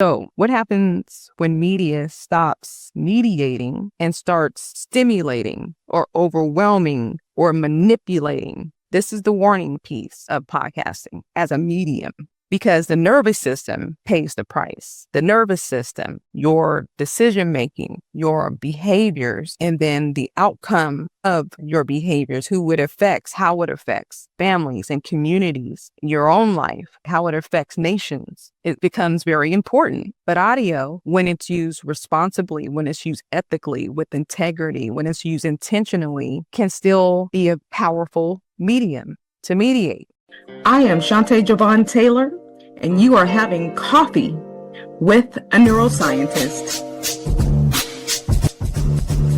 So what happens when media stops mediating and starts stimulating or overwhelming or manipulating? This is the warning piece of podcasting as a medium, because the nervous system pays the price. The nervous system, your decision making, your behaviors, and then the outcome of your behaviors, who it affects, how it affects families and communities, your own life, how it affects nations. It becomes very important. But audio, when it's used responsibly, when it's used ethically, with integrity, when it's used intentionally, can still be a powerful medium to mediate. I am Shantae Javon Taylor, and you are having coffee with a neuroscientist.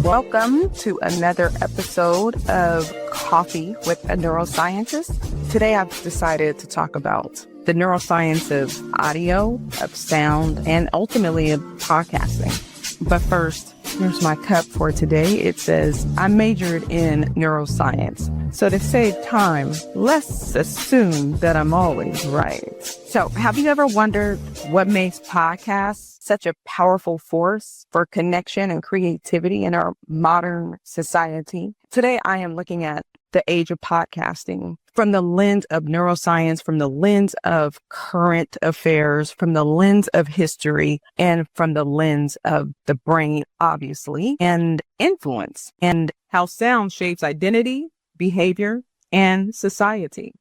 Welcome to another episode of Coffee with a Neuroscientist. Today I've decided to talk about the neuroscience of audio, of sound, and ultimately of podcasting. But first, here's my cup for today. It says, I majored in neuroscience. So to save time, let's assume that I'm always right. So have you ever wondered what makes podcasts such a powerful force for connection and creativity in our modern society? Today, I am looking at the age of podcasting from the lens of neuroscience, from the lens of current affairs, from the lens of history, and from the lens of the brain, obviously, and influence, and how sound shapes identity, behavior, and society.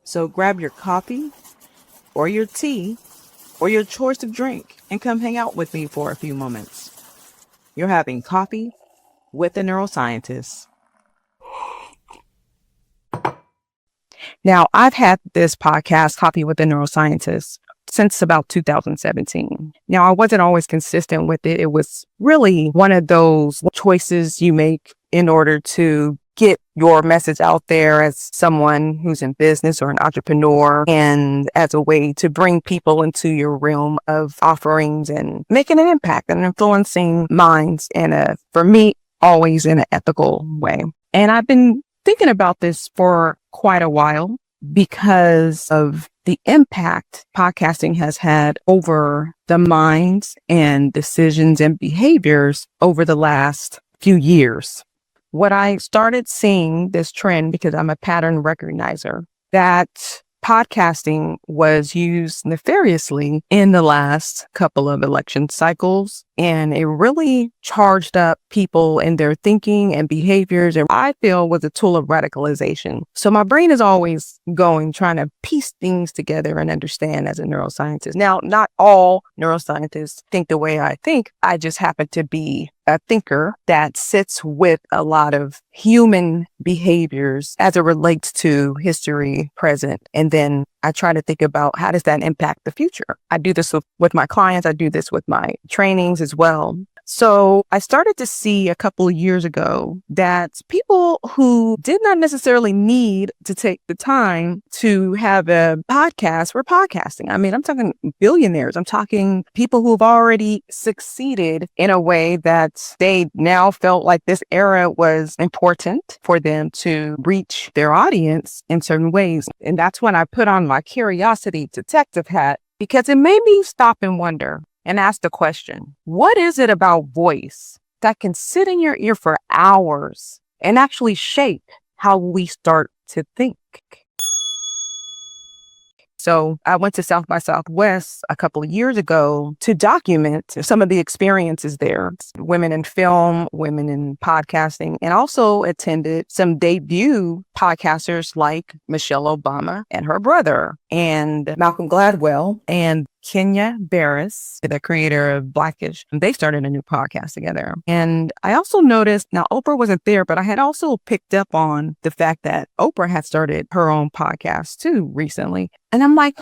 So grab your coffee or your tea or your choice of drink and come hang out with me for a few moments. You're having coffee with a neuroscientist. Now, I've had this podcast, Coffee with a Neuroscientist, since about 2017. Now, I wasn't always consistent with it. It was really one of those choices you make in order to get your message out there as someone who's in business or an entrepreneur, and as a way to bring people into your realm of offerings and making an impact and influencing minds for me, always in an ethical way. And I've been thinking about this for quite a while because of the impact podcasting has had over the minds and decisions and behaviors over the last few years. What I started seeing this trend, because I'm a pattern recognizer, that podcasting was used nefariously in the last couple of election cycles, and it really charged up people in their thinking and behaviors, and I feel was a tool of radicalization. So my brain is always trying to piece things together and understand as a neuroscientist. Now, not all neuroscientists think the way I think. I just happen to be a thinker that sits with a lot of human behaviors as it relates to history, present, and then I try to think about how does that impact the future. I do this with my clients. I do this with my trainings as well. So I started to see a couple of years ago that people who did not necessarily need to take the time to have a podcast were podcasting. I mean, I'm talking billionaires. I'm talking people who have already succeeded in a way that they now felt like this era was important for them to reach their audience in certain ways. And that's when I put on my curiosity detective hat, because it made me stop and wonder and ask the question, what is it about voice that can sit in your ear for hours and actually shape how we start to think? So I went to South by Southwest a couple of years ago to document some of the experiences there, women in film, women in podcasting, and also attended some debut podcasters like Michelle Obama and her brother, and Malcolm Gladwell, and Kenya Barris, the creator of Blackish. They started a new podcast together. And I also noticed, now Oprah wasn't there, but I had also picked up on the fact that Oprah had started her own podcast too recently. And I'm like,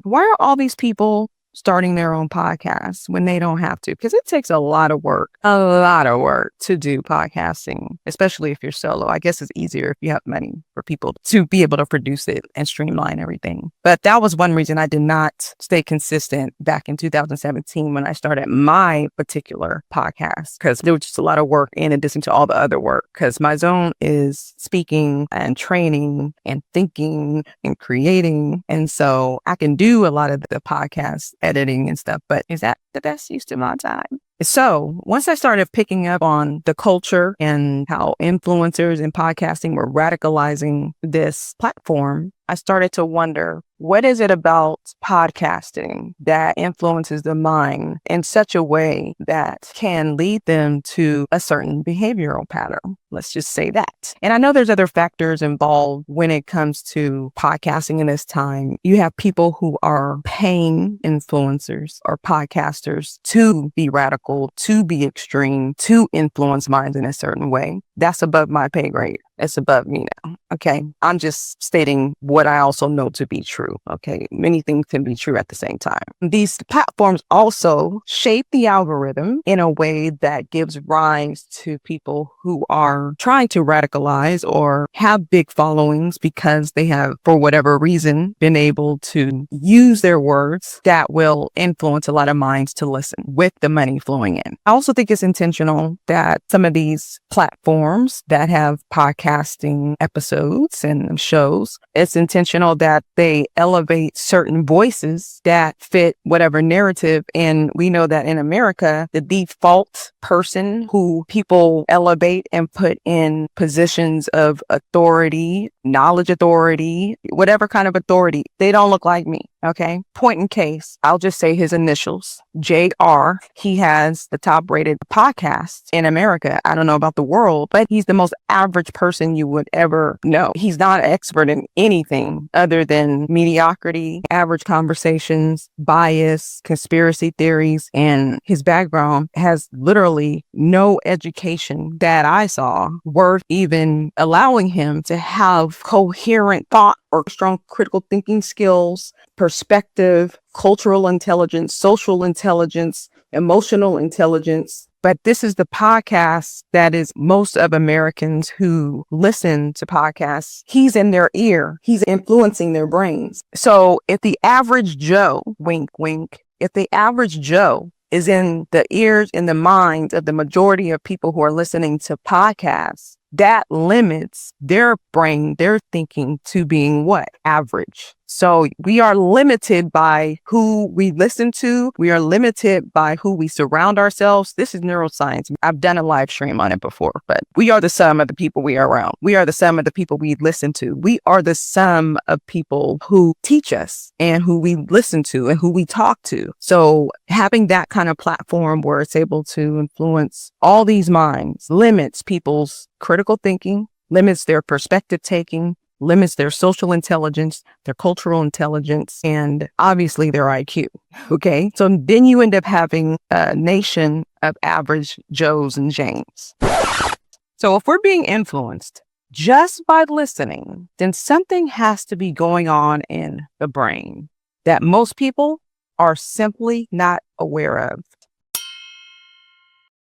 why are all these people starting their own podcasts when they don't have to? Because it takes a lot of work to do podcasting, especially if you're solo. I guess it's easier if you have money for people to be able to produce it and streamline everything. But that was one reason I did not stay consistent back in 2017 when I started my particular podcast, because there was just a lot of work in addition to all the other work, because my zone is speaking and training and thinking and creating. And so I can do a lot of the podcasts editing and stuff, but is that the best use of my time? So once I started picking up on the culture and how influencers in podcasting were radicalizing this platform, I started to wonder, what is it about podcasting that influences the mind in such a way that can lead them to a certain behavioral pattern? Let's just say that. And I know there's other factors involved when it comes to podcasting in this time. You have people who are paying influencers or podcasters to be radical, to be extreme, to influence minds in a certain way. That's above my pay grade. It's above me now. Okay. I'm just stating what I also know to be true. Okay. Many things can be true at the same time. These platforms also shape the algorithm in a way that gives rise to people who are trying to radicalize or have big followings because they have, for whatever reason, been able to use their words that will influence a lot of minds to listen with the money flowing in. I also think it's intentional that some of these platforms that have podcasting episodes and shows, it's intentional that they elevate certain voices that fit whatever narrative. And we know that in America, the default person who people elevate and put in positions of authority, knowledge authority, whatever kind of authority, they don't look like me. Okay. Point in case, I'll just say his initials, JR. He has the top rated podcast in America. I don't know about the world, but he's the most average person you would ever know. He's not an expert in anything other than mediocrity, average conversations, bias, conspiracy theories, and his background has literally no education that I saw worth even allowing him to have coherent thought or strong critical thinking skills, perspective, cultural intelligence, social intelligence, emotional intelligence. But this is the podcast that is most of Americans who listen to podcasts. He's in their ear. He's influencing their brains. So if the average Joe, wink, wink, if the average Joe is in the ears and the minds of the majority of people who are listening to podcasts, that limits their brain, their thinking to being what? Average. So we are limited by who we listen to. We are limited by who we surround ourselves. This is neuroscience. I've done a live stream on it before, but we are the sum of the people we are around. We are the sum of the people we listen to. We are the sum of people who teach us and who we listen to and who we talk to. So having that kind of platform where it's able to influence all these minds limits people's critical thinking, limits their perspective taking, limits their social intelligence, their cultural intelligence, and obviously their IQ. Okay. So then you end up having a nation of average Joes and Janes. So if we're being influenced just by listening, then something has to be going on in the brain that most people are simply not aware of.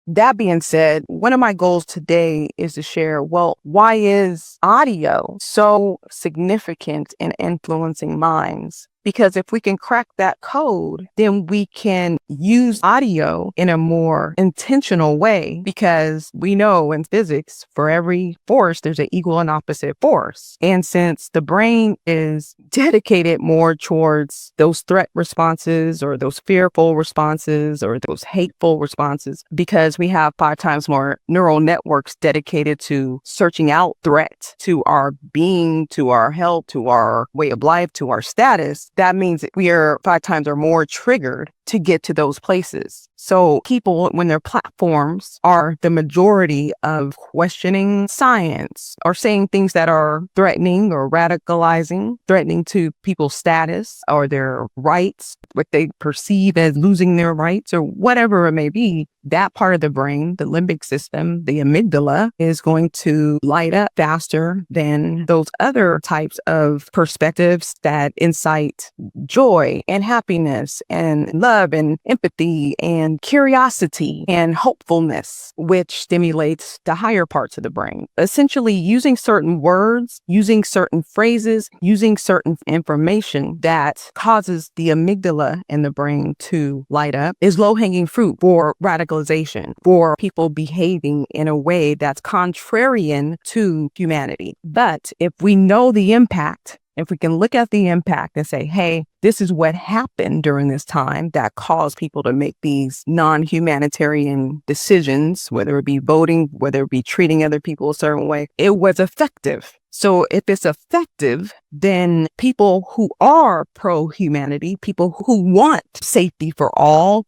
That being said, one of my goals today is to share, why is audio so significant in influencing minds? Because if we can crack that code, then we can use audio in a more intentional way, because we know in physics, for every force, there's an equal and opposite force. And since the brain is dedicated more towards those threat responses or those fearful responses or those hateful responses, because we have 5 times more neural networks dedicated to searching out threat to our being, to our health, to our way of life, to our status, that means that we are 5 times or more triggered to get to those places. So people, when their platforms are the majority of questioning science or saying things that are threatening or radicalizing, threatening to people's status or their rights, what they perceive as losing their rights or whatever it may be, that part of the brain, the limbic system, the amygdala, is going to light up faster than those other types of perspectives that incite joy and happiness and love and empathy and curiosity and hopefulness, which stimulates the higher parts of the brain. Essentially, using certain words, using certain phrases, using certain information that causes the amygdala in the brain to light up is low-hanging fruit for radicalization, for people behaving in a way that's contrarian to humanity. But if we know the impact If we can look at the impact and say, hey, this is what happened during this time that caused people to make these non-humanitarian decisions, whether it be voting, whether it be treating other people a certain way, it was effective. So if it's effective, then people who are pro-humanity, people who want safety for all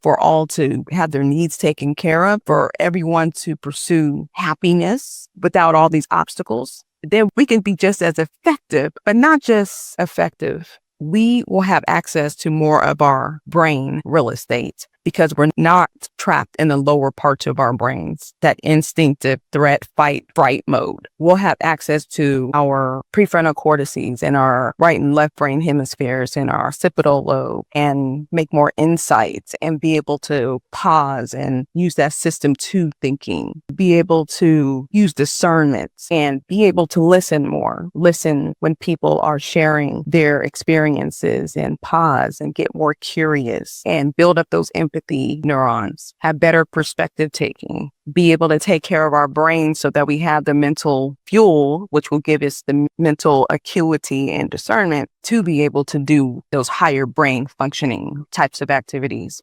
to have their needs taken care of, for everyone to pursue happiness without all these obstacles, then we can be just as effective, but not just effective. We will have access to more of our brain real estate because we're not trapped in the lower parts of our brains, that instinctive threat, fight, fright mode. We'll have access to our prefrontal cortices and our right and left brain hemispheres and our occipital lobe and make more insights and be able to pause and use that system two thinking, be able to use discernment and be able to listen more, listen when people are sharing their experiences and pause and get more curious and build up those empathy neurons, have better perspective taking, be able to take care of our brain so that we have the mental fuel, which will give us the mental acuity and discernment to be able to do those higher brain functioning types of activities.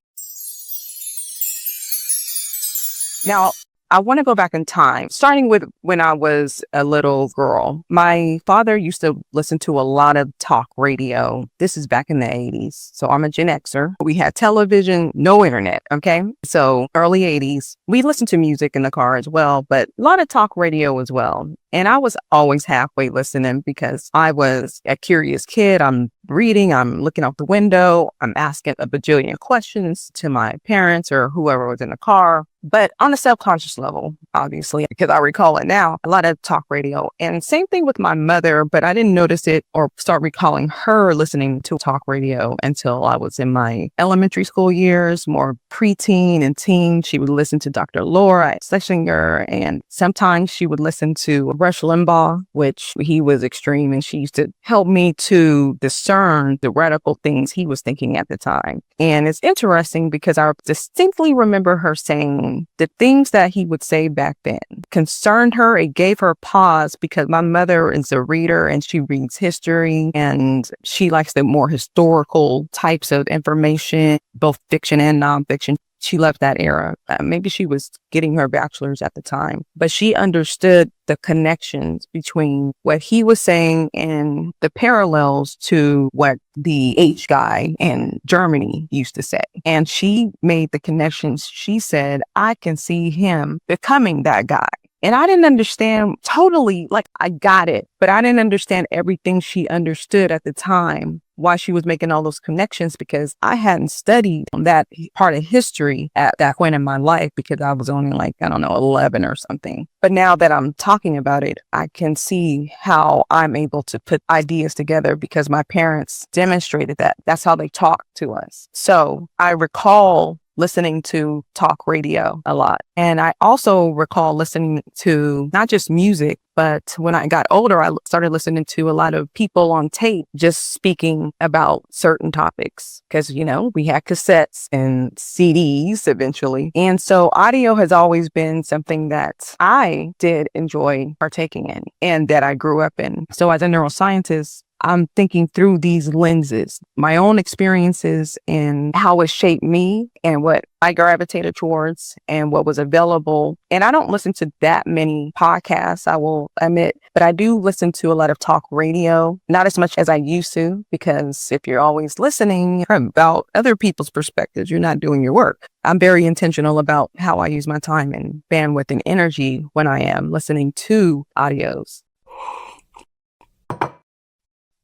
Now, I want to go back in time, starting with when I was a little girl. My father used to listen to a lot of talk radio. This is back in the 80s. So I'm a Gen Xer. We had television, no internet. Okay. So early 80s, we listened to music in the car as well, but a lot of talk radio as well. And I was always halfway listening because I was a curious kid. I'm reading, I'm looking out the window, I'm asking a bajillion questions to my parents or whoever was in the car. But on a subconscious level, obviously, because I recall it now, a lot of talk radio. And same thing with my mother, but I didn't notice it or start recalling her listening to talk radio until I was in my elementary school years, more preteen and teen. She would listen to Dr. Laura Schlesinger, and sometimes she would listen to Rush Limbaugh, which he was extreme, and she used to help me to discern the radical things he was thinking at the time. And it's interesting because I distinctly remember her saying the things that he would say back then concerned her. It gave her pause because my mother is a reader and she reads history and she likes the more historical types of information, both fiction and nonfiction. She left that era. Maybe she was getting her bachelor's at the time, but she understood the connections between what he was saying and the parallels to what the H guy in Germany used to say. And she made the connections. She said, I can see him becoming that guy. And I didn't understand totally, like I got it, but I didn't understand everything she understood at the time, why she was making all those connections, because I hadn't studied that part of history at that point in my life because I was only 11 or something. But now that I'm talking about it, I can see how I'm able to put ideas together because my parents demonstrated that. That's how they talk to us. So I recall listening to talk radio a lot. And I also recall listening to not just music, but when I got older, I started listening to a lot of people on tape just speaking about certain topics because, we had cassettes and CDs eventually. And so audio has always been something that I did enjoy partaking in and that I grew up in. So as a neuroscientist, I'm thinking through these lenses, my own experiences and how it shaped me and what I gravitated towards and what was available. And I don't listen to that many podcasts, I will admit, but I do listen to a lot of talk radio, not as much as I used to, because if you're always listening about other people's perspectives, you're not doing your work. I'm very intentional about how I use my time and bandwidth and energy when I am listening to audios.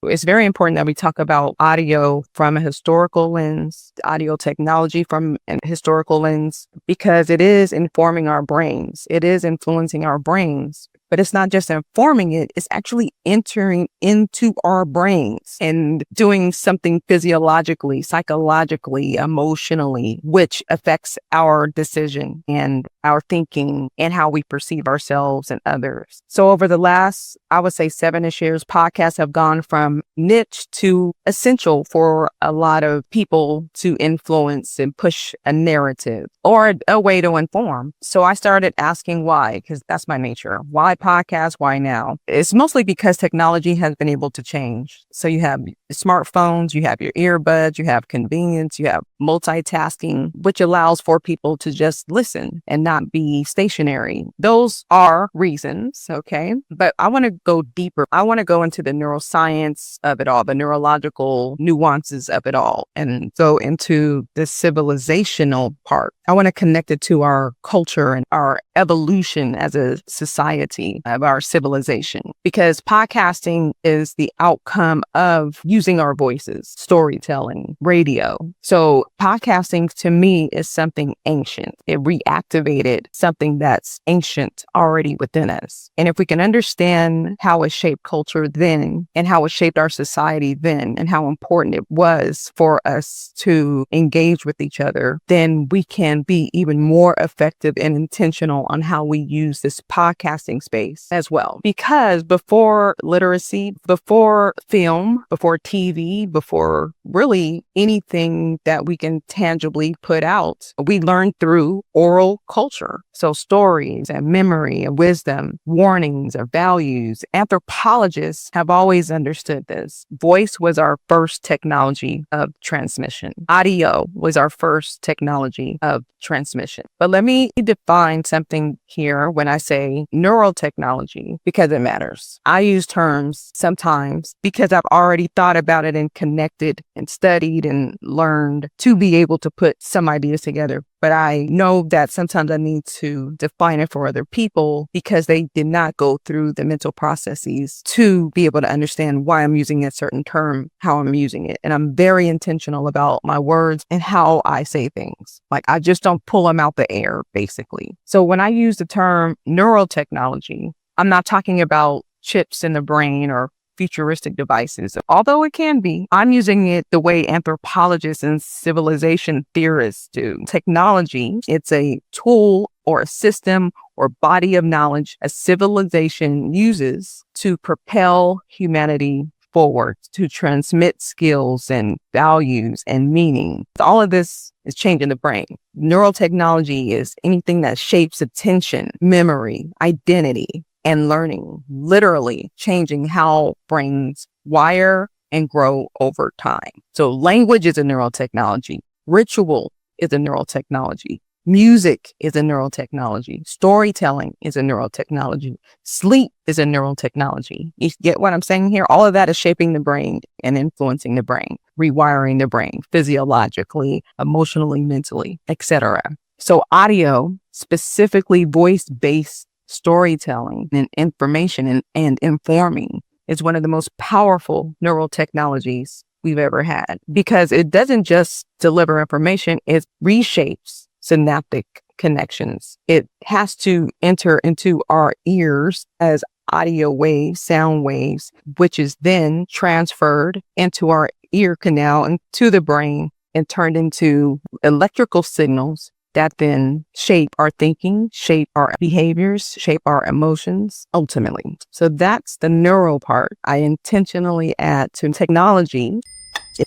It's very important that we talk about audio from a historical lens, audio technology from a historical lens, because it is informing our brains. It is influencing our brains. But it's not just informing it, it's actually entering into our brains and doing something physiologically, psychologically, emotionally, which affects our decision and our thinking and how we perceive ourselves and others. So over the last, I would say 7-ish years, podcasts have gone from niche to essential for a lot of people to influence and push a narrative or a way to inform. So I started asking why, because that's my nature. Why podcast? Why now? It's mostly because technology has been able to change. So you have smartphones, you have your earbuds, you have convenience, you have multitasking, which allows for people to just listen and not be stationary. Those are reasons, okay? But I want to go deeper. I want to go into the neuroscience of it all, the neurological nuances of it all, and go into the civilizational part. I want to connect it to our culture and our evolution as a society of our civilization, because podcasting is the outcome of using our voices, storytelling, radio. So podcasting to me is something ancient. It reactivated something that's ancient already within us. And if we can understand how it shaped culture then and how it shaped our society then and how important it was for us to engage with each other, then we can be even more effective and intentional on how we use this podcasting space as well. Because before literacy, before film, before TV, before really anything that we can tangibly put out, we learned through oral culture. So stories and memory and wisdom, warnings or values. Anthropologists have always understood this. Voice was our first technology of transmission. Audio was our first technology of transmission. But let me define something here when I say neurotechnology, because it matters. I use terms sometimes because I've already thought about it and connected and studied and learned to be able to put some ideas together. But I know that sometimes I need to define it for other people because they did not go through the mental processes to be able to understand why I'm using a certain term, how I'm using it. And I'm very intentional about my words and how I say things. Like, I just don't pull them out the air, basically. So when I use the term neurotechnology, I'm not talking about chips in the brain or futuristic devices, although it can be. I'm using it the way anthropologists and civilization theorists do. Technology, it's a tool or a system or body of knowledge a civilization uses to propel humanity forward, to transmit skills and values and meaning. All of this is changing the brain. Neurotechnology is anything that shapes attention, memory, identity, and learning, literally changing how brains wire and grow over time. So language is a neurotechnology. Ritual is a neurotechnology. Music is a neurotechnology. Storytelling is a neurotechnology. Sleep is a neurotechnology. You get what I'm saying here? All of that is shaping the brain and influencing the brain, rewiring the brain physiologically, emotionally, mentally, etc. So audio, specifically voice-based storytelling and information and informing, is one of the most powerful neural technologies we've ever had, because it doesn't just deliver information, it reshapes synaptic connections. It has to enter into our ears as audio waves, sound waves, which is then transferred into our ear canal and to the brain and turned into electrical signals that then shape our thinking, shape our behaviors, shape our emotions, ultimately. So that's the neural part I intentionally add to technology.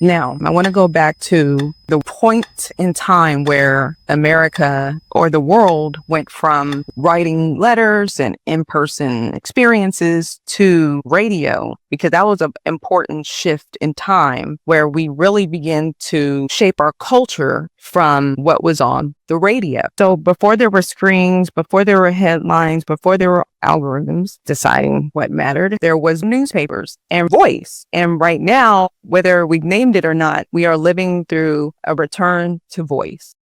Now, I want to go back to the point in time where America or the world went from writing letters and in-person experiences to radio, because that was an important shift in time where we really began to shape our culture from what was on the radio. So before there were screens, before there were headlines, before there were algorithms deciding what mattered, there was newspapers and voice. And right now, whether we've named it or not, we are living through a return to voice.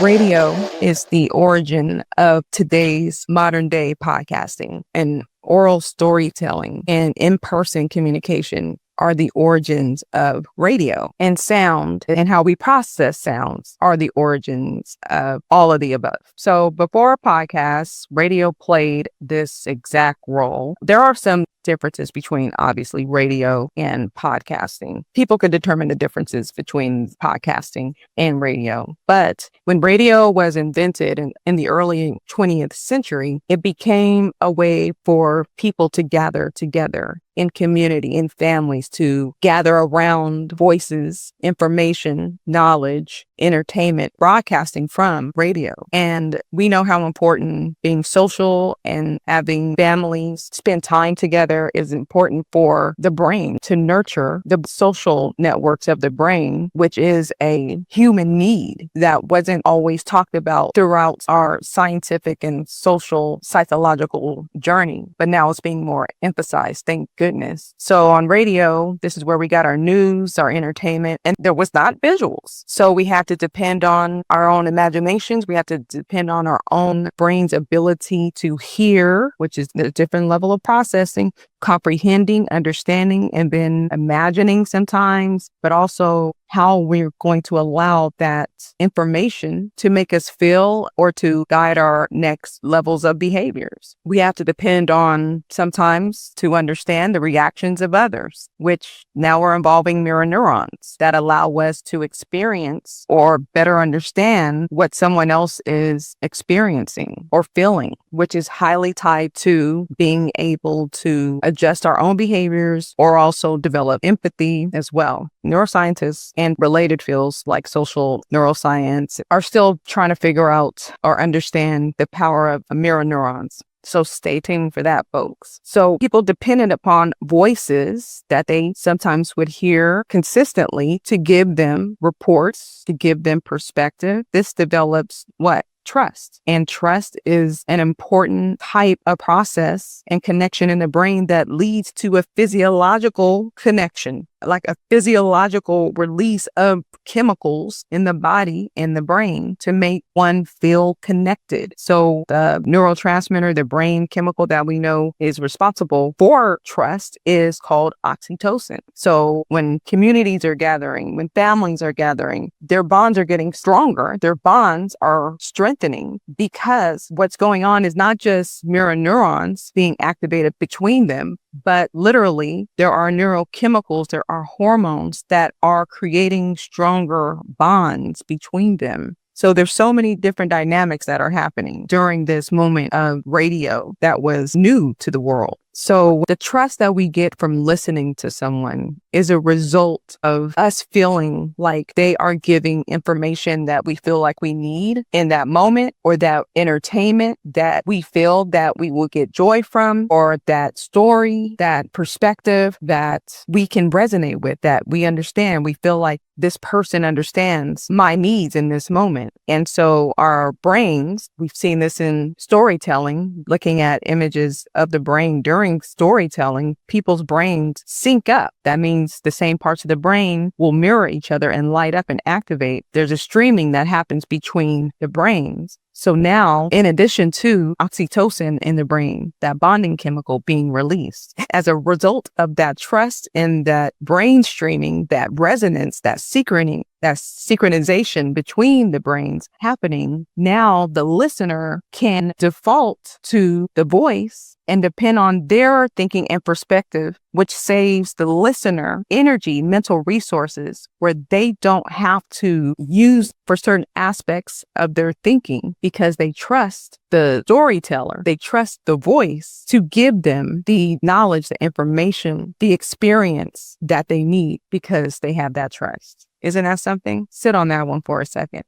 Radio is the origin of today's modern day podcasting, and oral storytelling and in-person communication are the origins of radio, and sound and how we process sounds are the origins of all of the above. So before podcasts, radio played this exact role. There are some differences between obviously radio and podcasting. People could determine the differences between podcasting and radio. But when radio was invented in the early 20th century, it became a way for people to gather together in community, in families, to gather around voices, information, knowledge, entertainment, broadcasting from radio. And we know how important being social and having families spend time together is important for the brain, to nurture the social networks of the brain, which is a human need that wasn't always talked about throughout our scientific and social psychological journey, but now it's being more emphasized, thank goodness. So on radio, this is where we got our news, our entertainment, and there was not visuals. So we had to depend on our own imaginations. We had to depend on our own brain's ability to hear, which is a different level of processing, comprehending, understanding, and then imagining sometimes, but also how we're going to allow that information to make us feel or to guide our next levels of behaviors. We have to depend on sometimes to understand the reactions of others, which now are involving mirror neurons that allow us to experience or better understand what someone else is experiencing or feeling, which is highly tied to being able to adjust our own behaviors or also develop empathy as well. Neuroscientists and related fields like social neuroscience are still trying to figure out or understand the power of mirror neurons. So stay tuned for that, folks. So people depended upon voices that they sometimes would hear consistently to give them reports, to give them perspective. This develops what? Trust. And trust is an important type of process and connection in the brain that leads to a physiological connection, like a physiological release of chemicals in the body and the brain to make one feel connected. So the neurotransmitter, the brain chemical that we know is responsible for trust is called oxytocin. So when communities are gathering, when families are gathering, their bonds are getting stronger. Their bonds are strengthening because what's going on is not just mirror neurons being activated between them, but literally there are neurochemicals, there are hormones that are creating stronger bonds between them. So there's so many different dynamics that are happening during this moment of radio that was new to the world. So the trust that we get from listening to someone is a result of us feeling like they are giving information that we feel like we need in that moment, or that entertainment that we feel that we will get joy from, or that story, that perspective that we can resonate with, that we understand. We feel like this person understands my needs in this moment. And so our brains, we've seen this in storytelling, looking at images of the brain during storytelling, people's brains sync up. That means the same parts of the brain will mirror each other and light up and activate. There's a streaming that happens between the brains. So now, in addition to oxytocin in the brain, that bonding chemical being released, as a result of that trust and that brain streaming, that resonance, that synchronization between the brains happening, now the listener can default to the voice and depend on their thinking and perspective, which saves the listener energy, mental resources, where they don't have to use for certain aspects of their thinking because they trust the storyteller. They trust the voice to give them the knowledge, the information, the experience that they need because they have that trust. Isn't that something? Sit on that one for a second.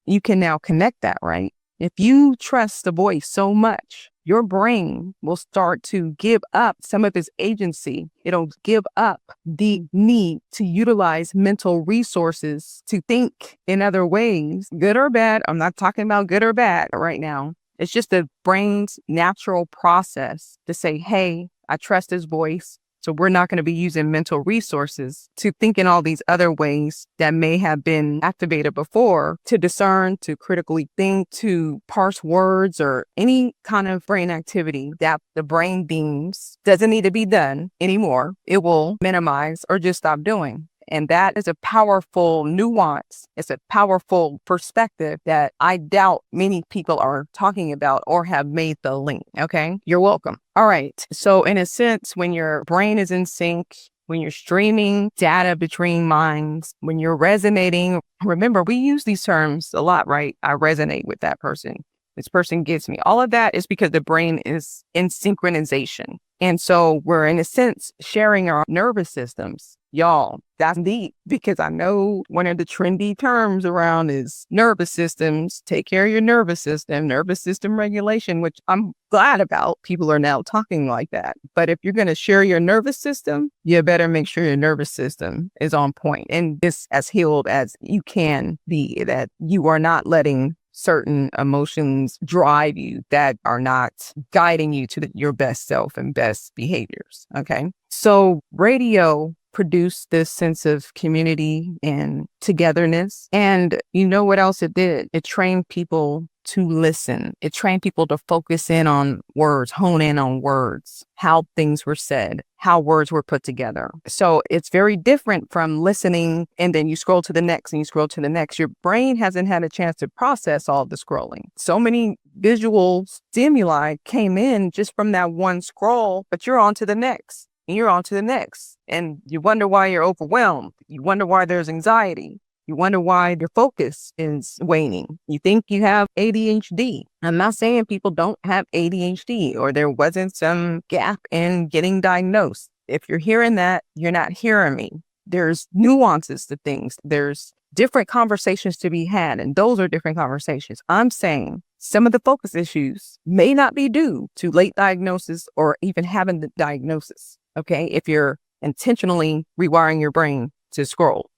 You can now connect that, right? If you trust the voice so much, your brain will start to give up some of its agency. It'll give up the need to utilize mental resources to think in other ways, good or bad. I'm not talking about good or bad right now. It's just the brain's natural process to say, hey, I trust his voice. So we're not going to be using mental resources to think in all these other ways that may have been activated before, to discern, to critically think, to parse words, or any kind of brain activity that the brain deems doesn't need to be done anymore. It will minimize or just stop doing. And that is a powerful nuance. It's a powerful perspective that I doubt many people are talking about or have made the link. Okay, you're welcome. All right. So in a sense, when your brain is in sync, when you're streaming data between minds, when you're resonating, remember, we use these terms a lot, right? I resonate with that person. This person gets me. All of that is because the brain is in synchronization. And so we're, in a sense, sharing our nervous systems. Y'all, that's neat, because I know one of the trendy terms around is nervous systems. Take care of your nervous system regulation, which I'm glad about. People are now talking like that. But if you're going to share your nervous system, you better make sure your nervous system is on point and is as healed as you can be, that you are not letting certain emotions drive you that are not guiding you to your best self and best behaviors. Okay. So radio produced this sense of community and togetherness. And you know what else it did? It trained people to listen. It trained people to focus in on words, hone in on words, how things were said, how words were put together. So it's very different from listening and then you scroll to the next and you scroll to the next. Your brain hasn't had a chance to process all the scrolling. So many visual stimuli came in just from that one scroll, but you're on to the next and you're on to the next. And you wonder why you're overwhelmed. You wonder why there's anxiety. You wonder why your focus is waning. You think you have ADHD. I'm not saying people don't have ADHD or there wasn't some gap in getting diagnosed. If you're hearing that, you're not hearing me. There's nuances to things. There's different conversations to be had, and those are different conversations. I'm saying some of the focus issues may not be due to late diagnosis or even having the diagnosis. Okay, if you're intentionally rewiring your brain to scroll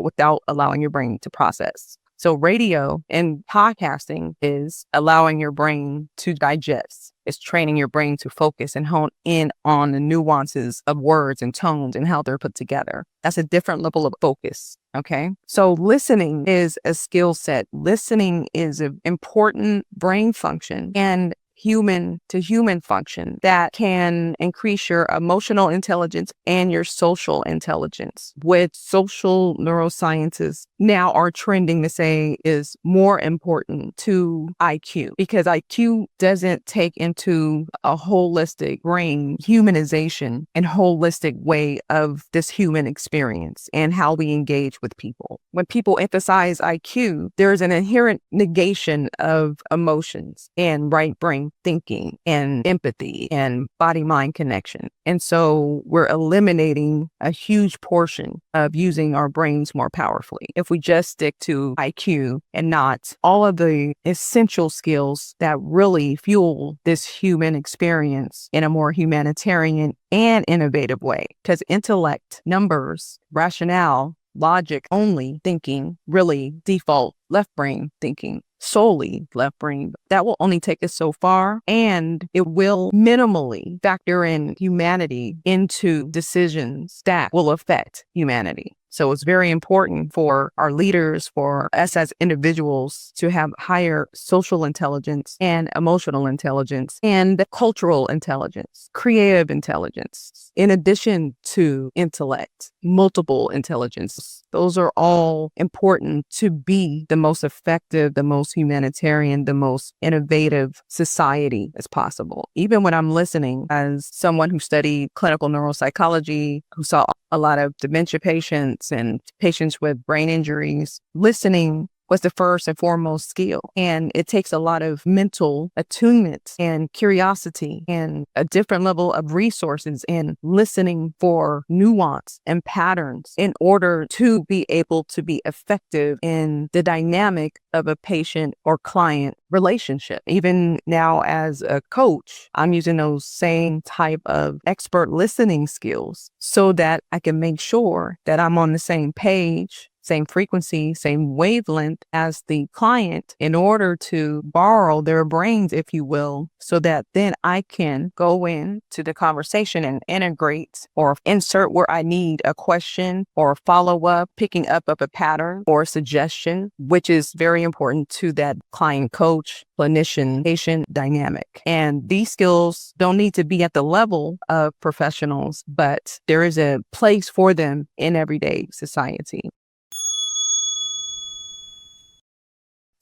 without allowing your brain to process. So radio and podcasting is allowing your brain to digest. It's training your brain to focus and hone in on the nuances of words and tones and how they're put together. That's a different level of focus. Okay. So listening is a skill set. Listening is an important brain function and human to human function that can increase your emotional intelligence and your social intelligence, which social neuroscientists now are trending to say is more important to IQ, because IQ doesn't take into a holistic brain humanization and holistic way of this human experience and how we engage with people. When people emphasize IQ, there's an inherent negation of emotions and right brain thinking and empathy and body-mind connection. And so we're eliminating a huge portion of using our brains more powerfully if we just stick to IQ and not all of the essential skills that really fuel this human experience in a more humanitarian and innovative way. Because intellect, numbers, rationale, logic only thinking, really default left brain thinking, solely left brain, that will only take us so far, and it will minimally factor in humanity into decisions that will affect humanity. So it's very important for our leaders, for us as individuals, to have higher social intelligence and emotional intelligence and cultural intelligence, creative intelligence, in addition to intellect, multiple intelligence. Those are all important to be the most effective, the most humanitarian, the most innovative society as possible. Even when I'm listening as someone who studied clinical neuropsychology, who saw a lot of dementia patients and patients with brain injuries, listening was the first and foremost skill. And it takes a lot of mental attunement and curiosity and a different level of resources and listening for nuance and patterns in order to be able to be effective in the dynamic of a patient or client relationship. Even now as a coach, I'm using those same type of expert listening skills so that I can make sure that I'm on the same page, same frequency, same wavelength as the client in order to borrow their brains, if you will, so that then I can go into the conversation and integrate or insert where I need a question or follow up, picking up of a pattern or suggestion, which is very important to that client coach, clinician, patient dynamic. And these skills don't need to be at the level of professionals, but there is a place for them in everyday society.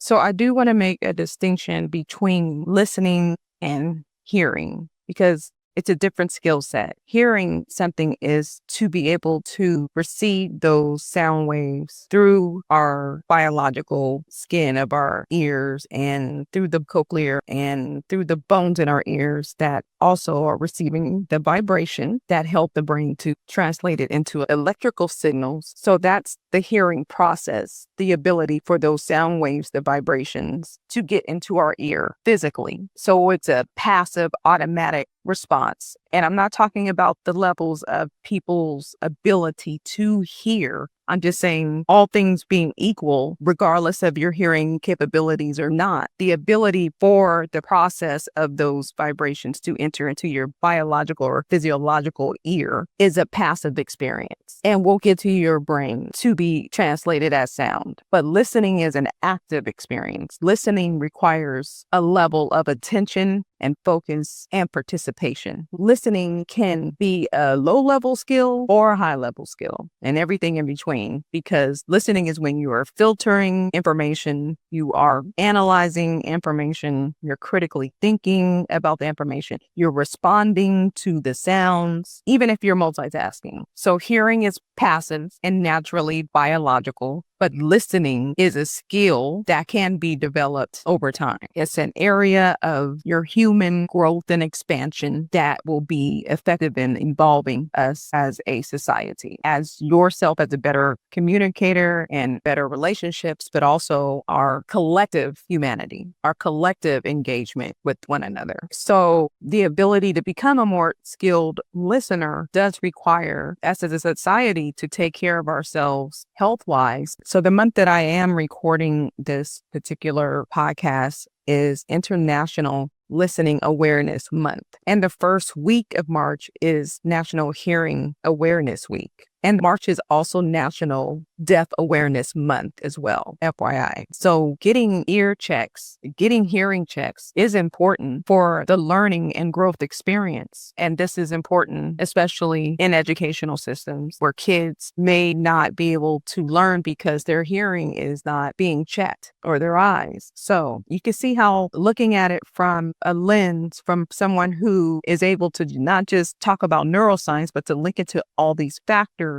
So I do want to make a distinction between listening and hearing, because It's a different skill set. Hearing something is to be able to receive those sound waves through our biological skin of our ears and through the cochlear and through the bones in our ears that also are receiving the vibration that help the brain to translate it into electrical signals. So that's the hearing process, the ability for those sound waves, the vibrations, to get into our ear physically. So it's a passive, automatic response. And I'm not talking about the levels of people's ability to hear. I'm just saying, all things being equal, regardless of your hearing capabilities or not, the ability for the process of those vibrations to enter into your biological or physiological ear is a passive experience and will get to your brain to be translated as sound. But listening is an active experience. Listening requires a level of attention and focus and participation. Listening can be a low-level skill or a high-level skill and everything in between, because listening is when you are filtering information, you are analyzing information, you're critically thinking about the information, you're responding to the sounds, even if you're multitasking. So hearing is passive and naturally biological, but listening is a skill that can be developed over time. It's an area of your human growth and expansion that will be effective in evolving us as a society, as yourself as a better communicator and better relationships, but also our collective humanity, our collective engagement with one another. So the ability to become a more skilled listener does require us as a society to take care of ourselves health-wise. So the month that I am recording this particular podcast is International Listening Awareness Month. And the first week of March is National Hearing Awareness Week. And March is also National Deaf Awareness Month as well, FYI. So getting ear checks, getting hearing checks is important for the learning and growth experience. And this is important, especially in educational systems where kids may not be able to learn because their hearing is not being checked or their eyes. So you can see how looking at it from a lens from someone who is able to not just talk about neuroscience, but to link it to all these factors,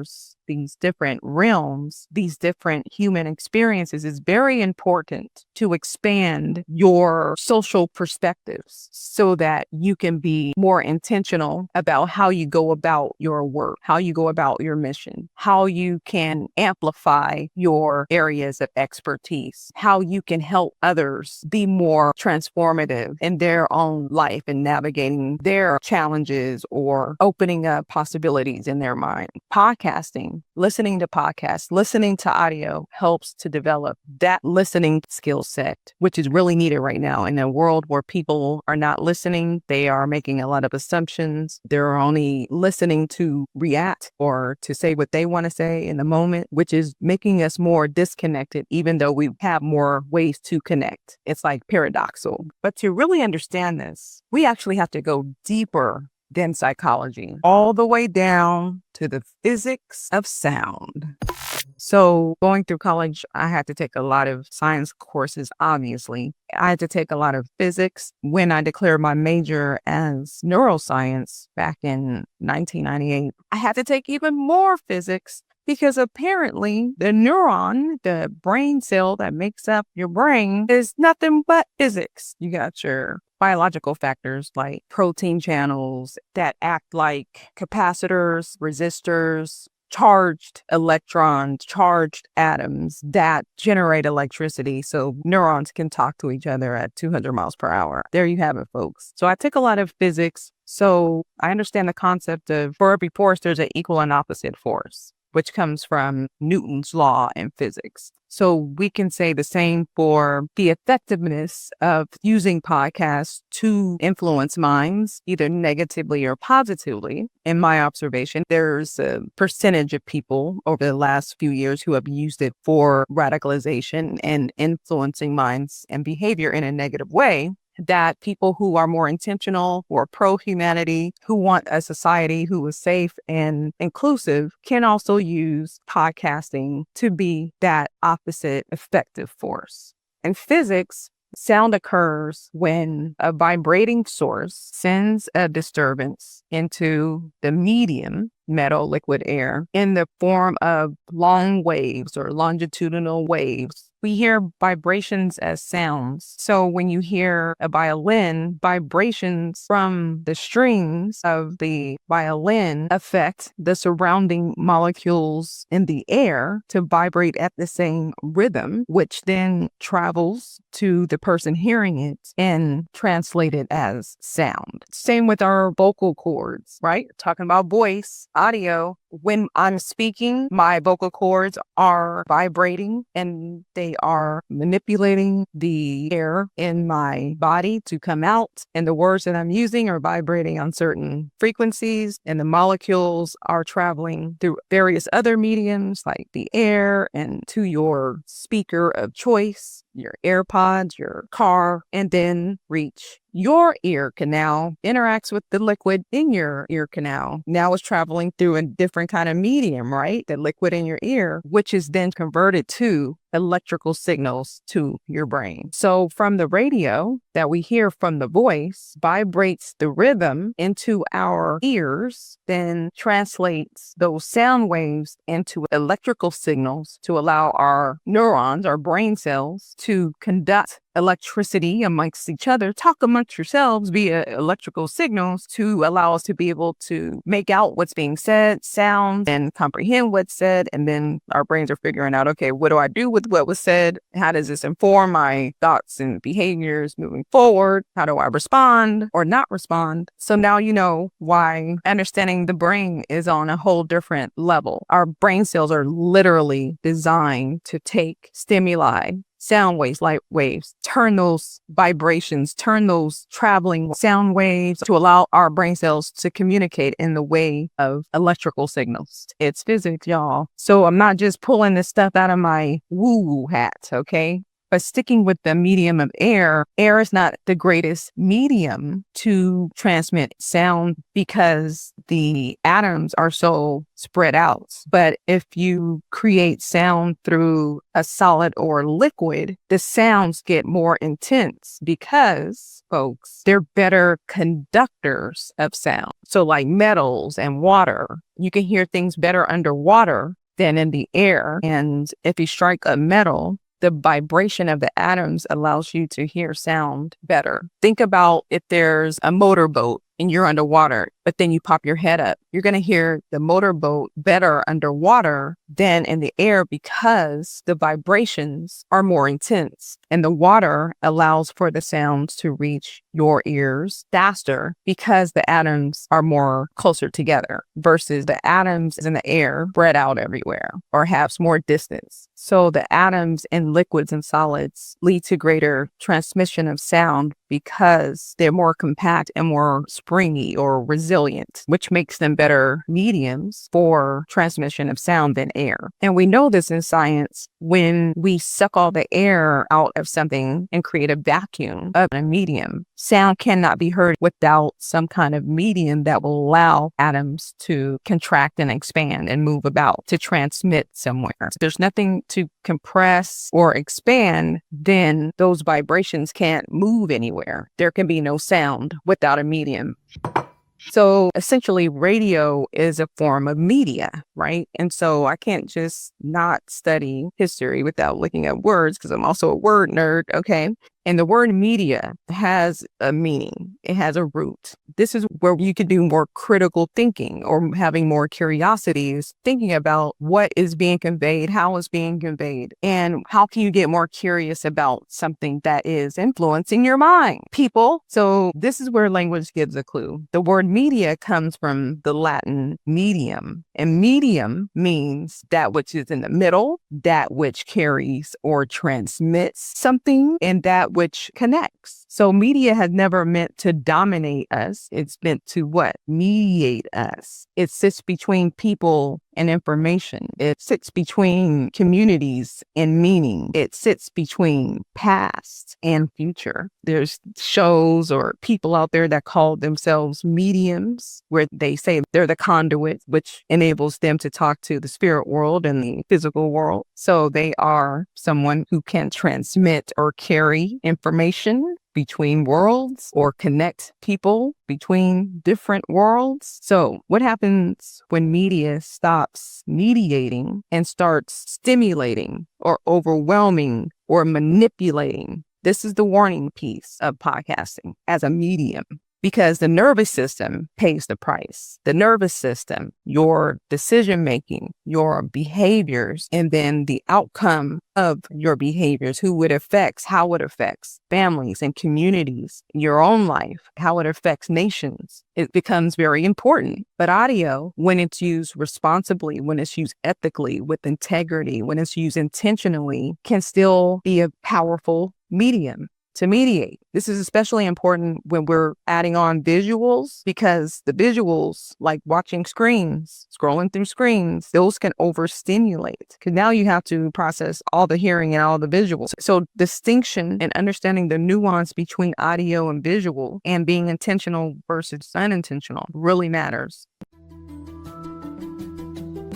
these different realms, these different human experiences, is very important to expand your social perspectives so that you can be more intentional about how you go about your work, how you go about your mission, how you can amplify your areas of expertise, how you can help others be more transformative in their own life and navigating their challenges or opening up possibilities in their mind. Podcasting, listening to podcasts, listening to audio helps to develop that listening skill set, which is really needed right now in a world where people are not listening. They are making a lot of assumptions. They're only listening to react or to say what they want to say in the moment, which is making us more disconnected, even though we have more ways to connect. It's like paradoxical. But to really understand this, we actually have to go deeper than psychology, all the way down to the physics of sound. So going through college, I had to take a lot of science courses, obviously. I had to take a lot of physics. When I declared my major as neuroscience back in 1998, I had to take even more physics because apparently the neuron, the brain cell that makes up your brain, is nothing but physics. You got your biological factors like protein channels that act like capacitors, resistors, charged electrons, charged atoms that generate electricity so neurons can talk to each other at 200 miles per hour. There you have it, folks. So I took a lot of physics. So I understand the concept of for every force, there's an equal and opposite force, which comes from Newton's law in physics. So we can say the same for the effectiveness of using podcasts to influence minds, either negatively or positively. In my observation, there's a percentage of people over the last few years who have used it for radicalization and influencing minds and behavior in a negative way. That people who are more intentional, who are pro-humanity, who want a society who is safe and inclusive, can also use podcasting to be that opposite effective force. In physics, Sound occurs when a vibrating source sends a disturbance into the medium, metal, liquid, air, in the form of long waves or longitudinal waves. We hear vibrations as sounds. So when you hear a violin, vibrations from the strings of the violin affect the surrounding molecules in the air to vibrate at the same rhythm, which then travels to the person hearing it and translate it as sound. Same with our vocal cords, right? Talking about voice, audio. When I'm speaking, my vocal cords are vibrating and they are manipulating the air in my body to come out. And the words that I'm using are vibrating on certain frequencies, and the molecules are traveling through various other mediums like the air and to your speaker of choice, your AirPods, your car, and then reach your ear canal, interacts with the liquid in your ear canal. Now it's traveling through a different kind of medium, right? The liquid in your ear, which is then converted to electrical signals to your brain. So from the radio that we hear from the voice vibrates the rhythm into our ears, then translates those sound waves into electrical signals to allow our neurons, our brain cells, to conduct electricity amongst each other, talk amongst yourselves via electrical signals to allow us to be able to make out what's being said, sound, and comprehend what's said. And then our brains are figuring out, okay, what do I do with what was said? How does this inform my thoughts and behaviors moving forward? How do I respond or not respond? So now you know why understanding the brain is on a whole different level. Our brain cells are literally designed to take stimuli, sound waves, light waves, turn those vibrations, turn those traveling sound waves to allow our brain cells to communicate in the way of electrical signals. It's physics, y'all. So I'm not just pulling this stuff out of my woo-woo hat, okay? But sticking with the medium of air, air is not the greatest medium to transmit sound because the atoms are so spread out. But if you create sound through a solid or liquid, the sounds get more intense because, folks, they're better conductors of sound. So like metals and water, you can hear things better underwater than in the air. And if you strike a metal, the vibration of the atoms allows you to hear sound better. Think about if there's a motorboat and you're underwater, but then you pop your head up. You're going to hear the motorboat better underwater than in the air because the vibrations are more intense. And the water allows for the sounds to reach your ears faster because the atoms are more closer together versus the atoms in the air spread out everywhere or have more distance. So the atoms in liquids and solids lead to greater transmission of sound because they're more compact and more springy or resilient, which makes them better mediums for transmission of sound than air. And we know this in science when we suck all the air out of something and create a vacuum of a medium. Sound cannot be heard without some kind of medium that will allow atoms to contract and expand and move about to transmit somewhere. If there's nothing to compress or expand, then those vibrations can't move anywhere. There can be no sound without a medium. So essentially, radio is a form of media, right? And so I can't just not study history without looking at words because I'm also a word nerd, okay? And the word media has a meaning. It has a root. This is where you could do more critical thinking or having more curiosities, thinking about what is being conveyed, how it's being conveyed, and how can you get more curious about something that is influencing your mind, people. So this is where language gives a clue. The word media comes from the Latin medium, and medium means that which is in the middle, that which carries or transmits something, and that which connects. So media has never meant to dominate us. It's meant to what? Mediate us. It sits between people and information. It sits between communities and meaning. It sits between past and future. There's shows or people out there that call themselves mediums, where they say they're the conduit, which enables them to talk to the spirit world and the physical world. So they are someone who can transmit or carry information between worlds or connect people between different worlds. So what happens when media stops mediating and starts stimulating or overwhelming or manipulating? This is the warning piece of podcasting as a medium, because the nervous system pays the price. The nervous system, your decision-making, your behaviors, and then the outcome of your behaviors, how it affects families and communities, your own life, how it affects nations. It becomes very important. But audio, when it's used responsibly, when it's used ethically, with integrity, when it's used intentionally, can still be a powerful medium to mediate. This is especially important when we're adding on visuals, because the visuals, like watching screens, scrolling through screens, those can overstimulate, because now you have to process all the hearing and all the visuals. So distinction and understanding the nuance between audio and visual and being intentional versus unintentional really matters.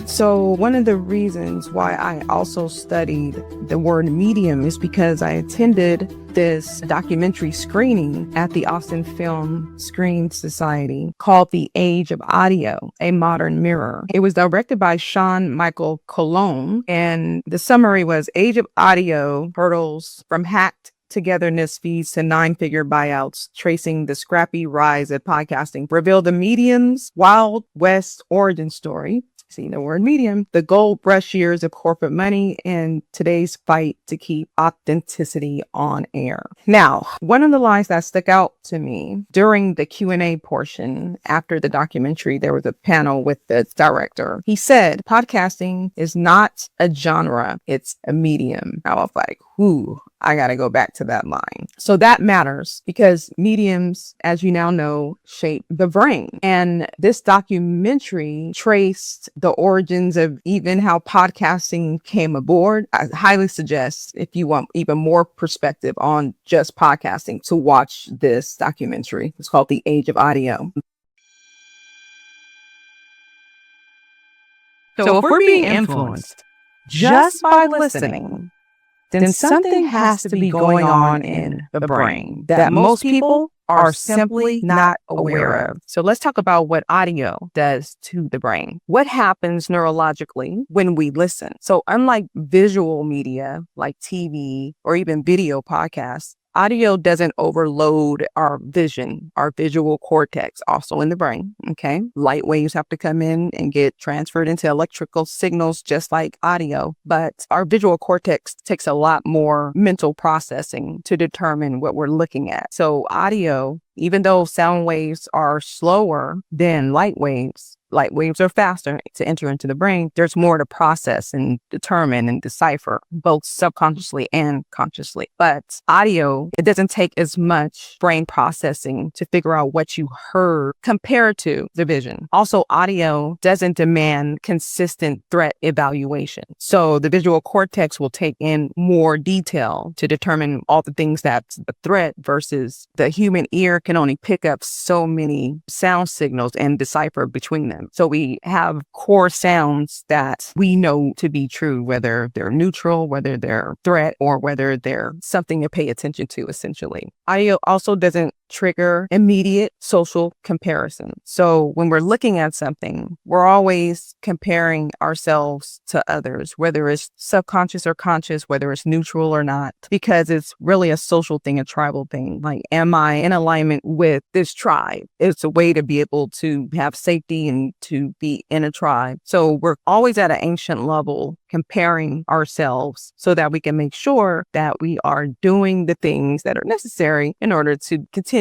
So one of the reasons why I also studied the word medium is because I attended this documentary screening at the Austin Film Screen Society called The Age of Audio, A Modern Mirror. It was directed by Sean Michael Colon, and the summary was Age of Audio Hurdles from Hacked Togetherness Feeds to Nine-Figure Buyouts, Tracing the Scrappy Rise of Podcasting, reveal the medium's Wild West origin story. See the word medium, the gold rush years of corporate money, and today's fight to keep authenticity on air. Now, one of the lines that stuck out to me during the Q&A portion after the documentary, there was a panel with the director. He said, podcasting is not a genre, it's a medium. I was like, ooh, I got to go back to that line. So that matters because mediums, as you now know, shape the brain. And this documentary traced the origins of even how podcasting came aboard. I highly suggest, if you want even more perspective on just podcasting, to watch this documentary. It's called The Age of Audio. So if we're being influenced just by listening, then something has to be going on in the brain that most people are simply not aware of. So let's talk about what audio does to the brain. What happens neurologically when we listen? So unlike visual media like TV or even video podcasts, audio doesn't overload our vision, our visual cortex, also in the brain, okay? Light waves have to come in and get transferred into electrical signals just like audio, but our visual cortex takes a lot more mental processing to determine what we're looking at. So audio, even though sound waves are slower than light waves are faster to enter into the brain, there's more to process and determine and decipher, both subconsciously and consciously. But audio, it doesn't take as much brain processing to figure out what you heard compared to the vision. Also, audio doesn't demand consistent threat evaluation. So the visual cortex will take in more detail to determine all the things that's the threat, versus the human ear can only pick up so many sound signals and decipher between them. So we have core sounds that we know to be true, whether they're neutral, whether they're threat, or whether they're something to pay attention to, essentially. Audio also doesn't trigger immediate social comparison. So when we're looking at something, we're always comparing ourselves to others, whether it's subconscious or conscious, whether it's neutral or not, because it's really a social thing, a tribal thing. Like, am I in alignment with this tribe? It's a way to be able to have safety and to be in a tribe. So we're always at an ancient level comparing ourselves so that we can make sure that we are doing the things that are necessary in order to continue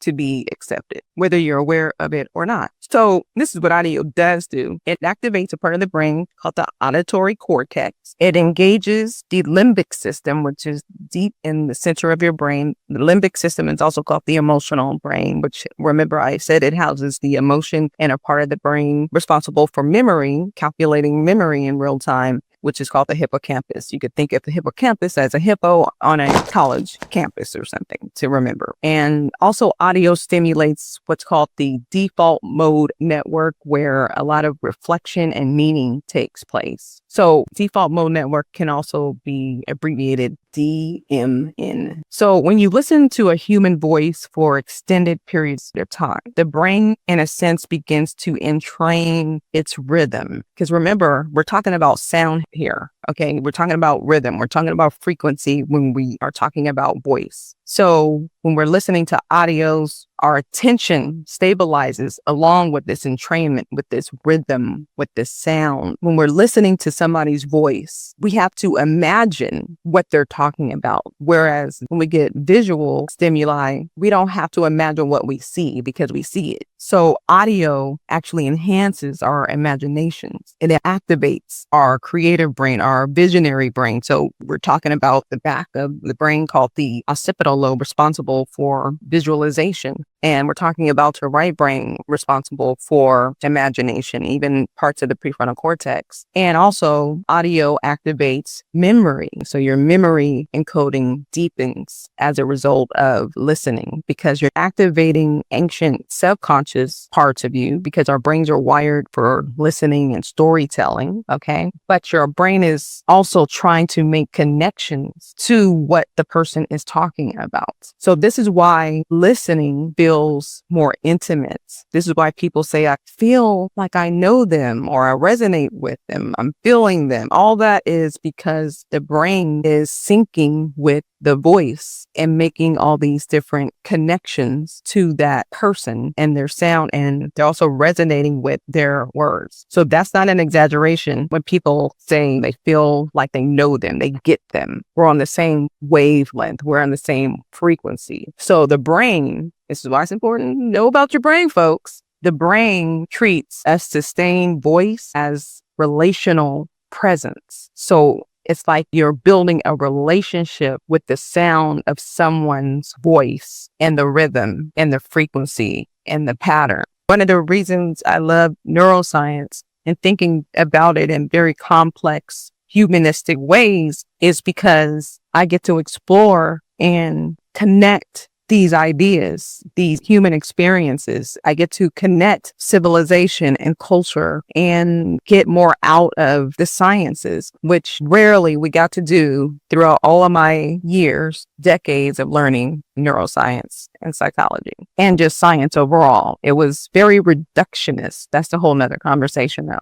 to be accepted, whether you're aware of it or not. So this is what audio does do. It activates a part of the brain called the auditory cortex. It engages the limbic system, which is deep in the center of your brain. The limbic system is also called the emotional brain, which, remember I said, it houses the emotion in a part of the brain brain responsible for memory, calculating memory in real time, which is called the hippocampus. You could think of the hippocampus as a hippo on a college campus or something to remember. And also audio stimulates what's called the default mode network, where a lot of reflection and meaning takes place. So default mode network can also be abbreviated DMN. So when you listen to a human voice for extended periods of time, the brain, in a sense, begins to entrain its rhythm. Because remember, we're talking about sound here. Okay, we're talking about rhythm. We're talking about frequency when we are talking about voice. So when we're listening to audios, our attention stabilizes along with this entrainment, with this rhythm, with this sound. When we're listening to somebody's voice, we have to imagine what they're talking about. Whereas when we get visual stimuli, we don't have to imagine what we see because we see it. So audio actually enhances our imaginations, and it activates our creative brain, our visionary brain. So we're talking about the back of the brain called the occipital lobe, responsible for visualization. And we're talking about the right brain, responsible for imagination, even parts of the prefrontal cortex. And also audio activates memory. So your memory encoding deepens as a result of listening, because you're activating ancient subconscious parts of you, because our brains are wired for listening and storytelling. Okay. But your brain is also trying to make connections to what the person is talking about. So this is why listening feels more intimate. This is why people say, I feel like I know them, or I resonate with them. I'm feeling them. All that is because the brain is syncing with the voice and making all these different connections to that person and their sound. And they're also resonating with their words. So that's not an exaggeration when people say they feel like they know them, they get them. We're on the same wavelength. We're on the same frequency. So the brain, this is why it's important to know about your brain, folks. The brain treats a sustained voice as relational presence. So it's like you're building a relationship with the sound of someone's voice and the rhythm and the frequency and the pattern. One of the reasons I love neuroscience and thinking about it in very complex humanistic ways is because I get to explore and connect these ideas, these human experiences. I get to connect civilization and culture and get more out of the sciences, which rarely we got to do throughout all of my years, decades of learning neuroscience and psychology and just science overall. It was very reductionist. That's a whole nother conversation now.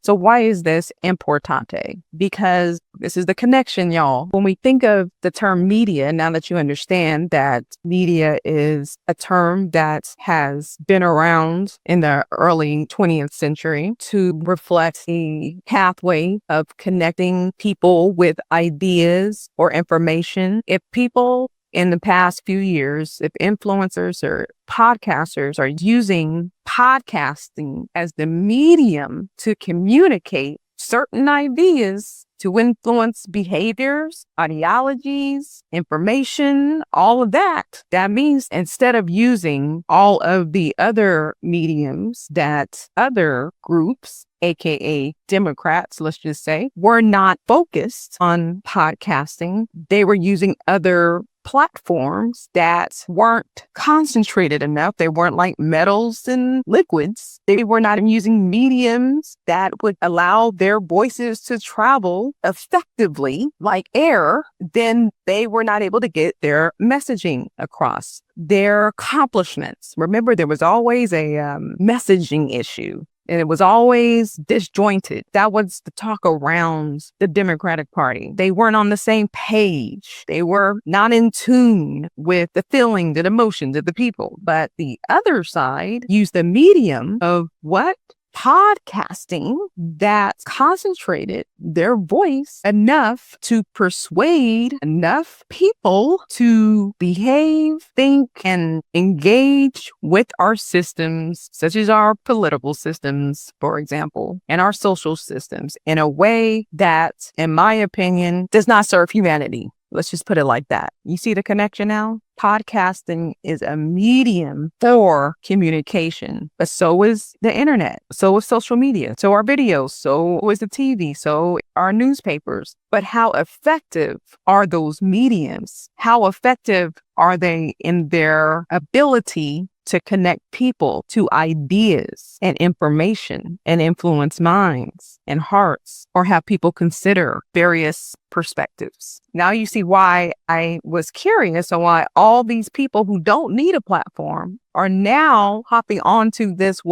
So why is this importante? Because this is the connection, y'all. When we think of the term media, now that you understand that media is a term that has been around in the early 20th century to reflect the pathway of connecting people with ideas or information. If people in the past few years, if influencers or podcasters are using podcasting as the medium to communicate certain ideas, to influence behaviors, ideologies, information, all of that, that means instead of using all of the other mediums that other groups, aka Democrats, let's just say, were not focused on podcasting, they were using other platforms that weren't concentrated enough. They weren't like metals and liquids. They were not using mediums that would allow their voices to travel effectively like air. Then they were not able to get their messaging across, their accomplishments. Remember, there was always a messaging issue. And it was always disjointed. That was the talk around the Democratic Party. They weren't on the same page. They were not in tune with the feelings and emotions of the people. But the other side used the medium of what? Podcasting that concentrated their voice enough to persuade enough people to behave, think, and engage with our systems, such as our political systems, for example, and our social systems in a way that, in my opinion, does not serve humanity. Let's just put it like that. You see the connection now? podcasting is a medium for communication, but so is the internet, so is social media, so are videos, so is the TV, so are newspapers. But how effective are those mediums? How effective are they in their ability to connect people to ideas and information and influence minds and hearts, or have people consider various perspectives? Now you see why I was curious and why all these people who don't need a platform are now hopping onto this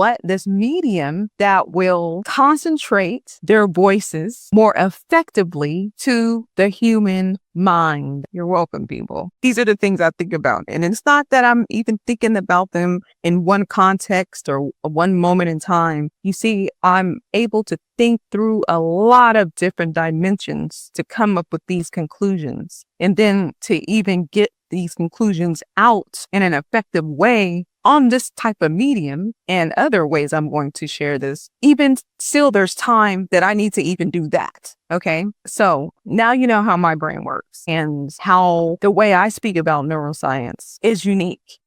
medium that will concentrate their voices more effectively to the human mind. You're welcome, people. These are the things I think about. And it's not that I'm even thinking about them in one context or one moment in time. You see, I'm able to think through a lot of different dimensions to come up with these conclusions. And then to even get these conclusions out in an effective way on this type of medium and other ways I'm going to share this. Even still, there's time that I need to even do that. Okay. So now you know how my brain works and how the way I speak about neuroscience is unique.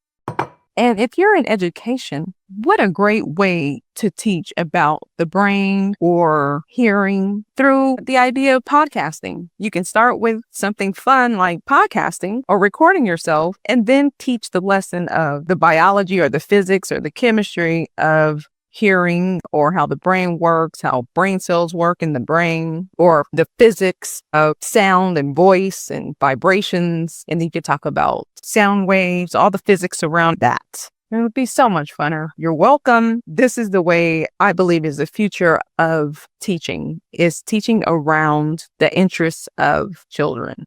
And if you're in education, what a great way to teach about the brain or hearing through the idea of podcasting. You can start with something fun like podcasting or recording yourself, and then teach the lesson of the biology or the physics or the chemistry of hearing, or how the brain works, how brain cells work in the brain, or the physics of sound and voice and vibrations. And you could talk about sound waves, all the physics around that. It would be so much funner. You're welcome. This is the way I believe is the future of teaching, is teaching around the interests of children.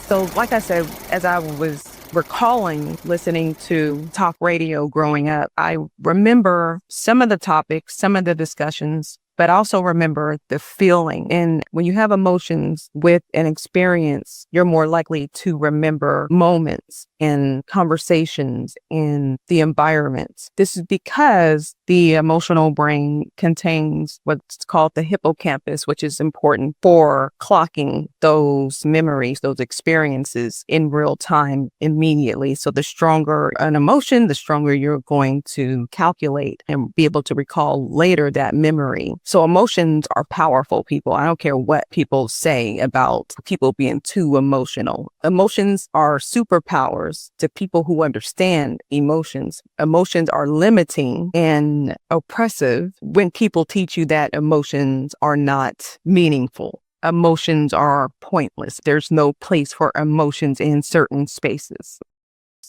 So like I said, as I was recalling listening to talk radio growing up, I remember some of the topics, some of the discussions, but also remember the feeling. And when you have emotions with an experience, you're more likely to remember moments and conversations in the environment. This is because the emotional brain contains what's called the hippocampus, which is important for clocking those memories, those experiences in real time immediately. So the stronger an emotion, the stronger you're going to calculate and be able to recall later that memory. So emotions are powerful, people. I don't care what people say about people being too emotional. Emotions are superpowers to people who understand emotions. Emotions are limiting and oppressive when people teach you that emotions are not meaningful. Emotions are pointless. There's no place for emotions in certain spaces.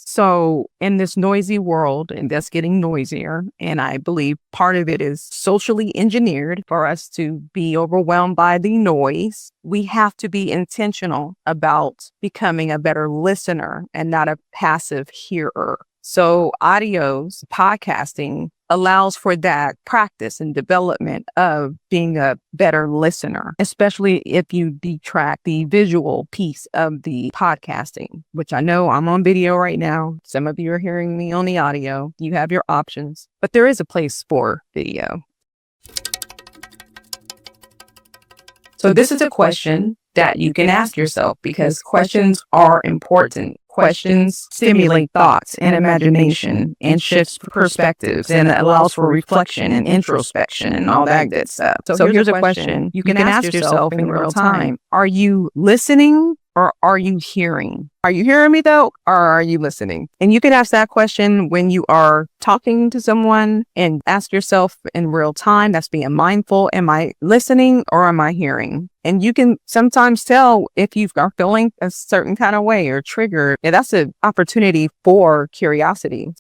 So in this noisy world, and that's getting noisier, and I believe part of it is socially engineered for us to be overwhelmed by the noise, we have to be intentional about becoming a better listener and not a passive hearer. So audios, podcasting allows for that practice and development of being a better listener, especially if you detract the visual piece of the podcasting, which I know I'm on video right now. Some of you are hearing me on the audio. You have your options, but there is a place for video. So this is a question that you can ask yourself, because questions are important. Questions stimulate thoughts and imagination and shifts perspectives and allows for reflection and introspection and all that good stuff. So here's a question you can ask yourself in real time. Are you listening or are you hearing? Are you hearing me though, or are you listening? And you can ask that question when you are talking to someone, and ask yourself in real time. That's being mindful. Am I listening or am I hearing? And you can sometimes tell if you are feeling a certain kind of way or triggered. And that's an opportunity for curiosity.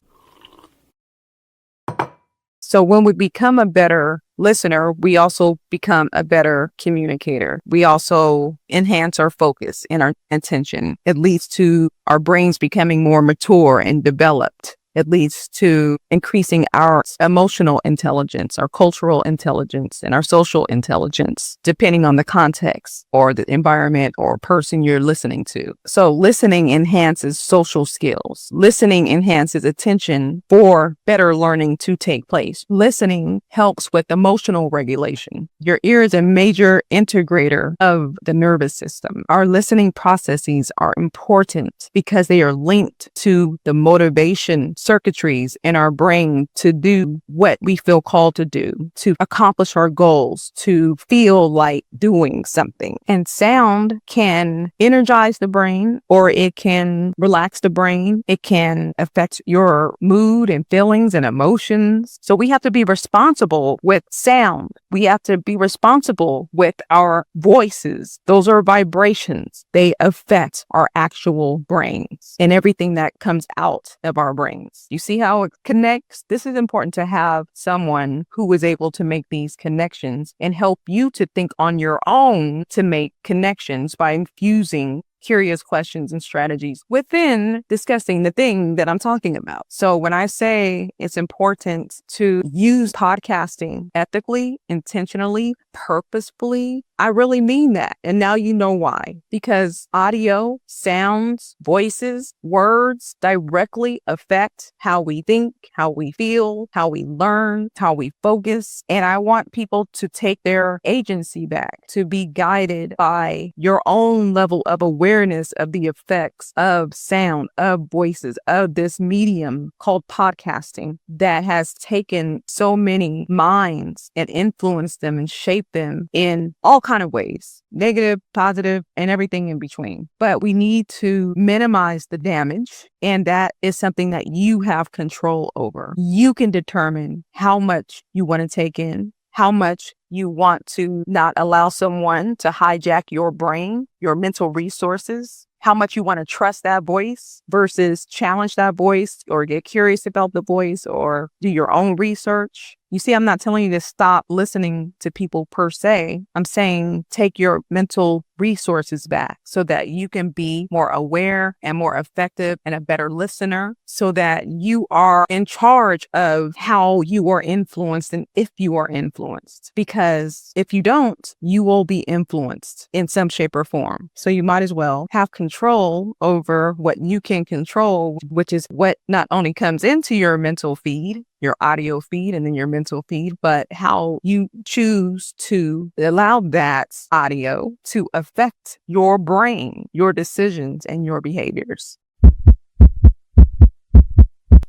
So when we become a better listener, we also become a better communicator. We also enhance our focus and our attention. It leads to our brains becoming more mature and developed. It leads to increasing our emotional intelligence, our cultural intelligence, and our social intelligence, depending on the context or the environment or person you're listening to. So listening enhances social skills. Listening enhances attention for better learning to take place. Listening helps with emotional regulation. Your ear is a major integrator of the nervous system. Our listening processes are important because they are linked to the motivation circuitries in our brain to do what we feel called to do, to accomplish our goals, to feel like doing something. And sound can energize the brain, or it can relax the brain. It can affect your mood and feelings and emotions. So we have to be responsible with sound. We have to be responsible with our voices. Those are vibrations. They affect our actual brains and everything that comes out of our brains. You see how it connects? This is important to have someone who is able to make these connections and help you to think on your own to make connections by infusing curious questions and strategies within discussing the thing that I'm talking about. So when I say it's important to use podcasting ethically, intentionally, purposefully, I really mean that. And now you know why. Because audio, sounds, voices, words directly affect how we think, how we feel, how we learn, how we focus. And I want people to take their agency back, to be guided by your own level of awareness of the effects of sound, of voices, of this medium called podcasting that has taken so many minds and influenced them and shaped them in all kinds of ways, negative, positive, and everything in between. But we need to minimize the damage. And that is something that you have control over. You can determine how much you want to take in, how much you want to not allow someone to hijack your brain, your mental resources, how much you want to trust that voice versus challenge that voice or get curious about the voice or do your own research. You see, I'm not telling you to stop listening to people per se. I'm saying take your mental resources back so that you can be more aware and more effective and a better listener so that you are in charge of how you are influenced and if you are influenced. Because if you don't, you will be influenced in some shape or form. So you might as well have control over what you can control, which is what not only comes into your mental feed, your audio feed, and then your mental feed, but how you choose to allow that audio to affect your brain, your decisions, and your behaviors.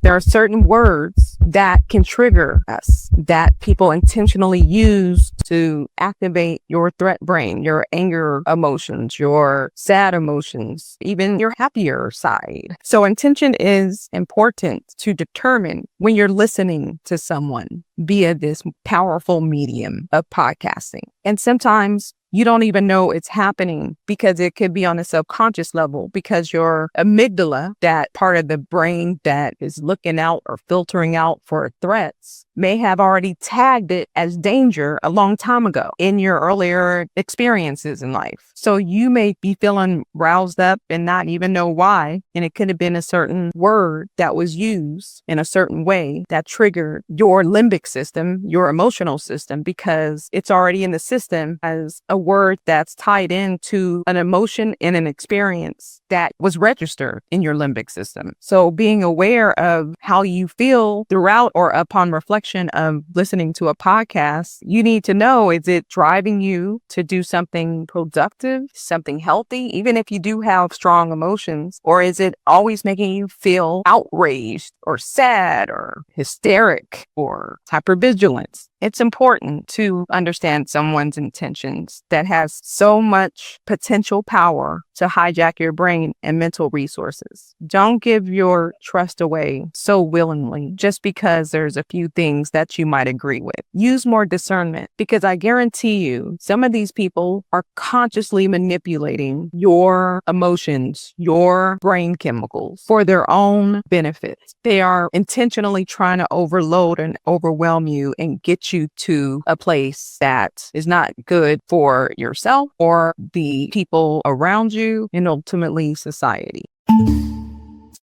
There are certain words that can trigger us, that people intentionally use to activate your threat brain, your anger emotions, your sad emotions, even your happier side. So intention is important to determine when you're listening to someone via this powerful medium of podcasting. And sometimes you don't even know it's happening because it could be on a subconscious level because your amygdala, that part of the brain that is looking out or filtering out for threats, may have already tagged it as danger a long time ago in your earlier experiences in life. So you may be feeling roused up and not even know why. And it could have been a certain word that was used in a certain way that triggered your limbic system, your emotional system, because it's already in the system as a word that's tied into an emotion and an experience that was registered in your limbic system. So being aware of how you feel throughout or upon reflection of listening to a podcast, you need to know, is it driving you to do something productive, something healthy, even if you do have strong emotions, or is it always making you feel outraged or sad or hysteric or hypervigilant? It's important to understand someone's intentions that has so much potential power to hijack your brain and mental resources. Don't give your trust away so willingly just because there's a few things that you might agree with. Use more discernment because I guarantee you some of these people are consciously manipulating your emotions, your brain chemicals for their own benefit. They are intentionally trying to overload and overwhelm you and get you to a place that is not good for yourself or the people around you and ultimately society.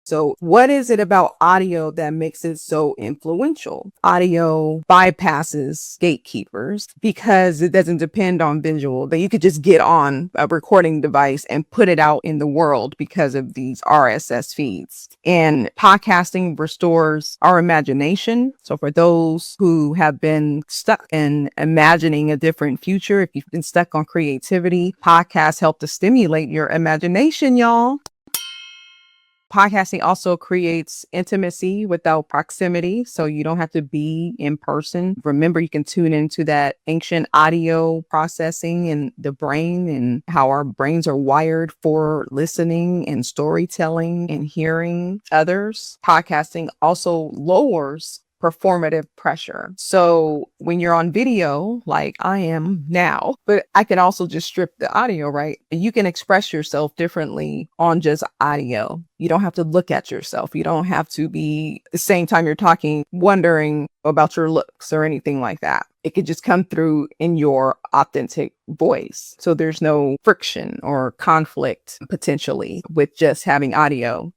So what is it about audio that makes it so influential? Audio bypasses gatekeepers because it doesn't depend on visual, that you could just get on a recording device and put it out in the world because of these RSS feeds. And podcasting restores our imagination. So for those who have been stuck in imagining a different future, if you've been stuck on creativity, podcasts help to stimulate your imagination, y'all. Podcasting also creates intimacy without proximity, so you don't have to be in person. Remember, you can tune into that ancient audio processing in the brain and how our brains are wired for listening and storytelling and hearing others. Podcasting also lowers performative pressure. So when you're on video, like I am now, but I can also just strip the audio, right? You can express yourself differently on just audio. You don't have to look at yourself. You don't have to be the same time you're talking, wondering about your looks or anything like that. It could just come through in your authentic voice. So there's no friction or conflict potentially with just having audio.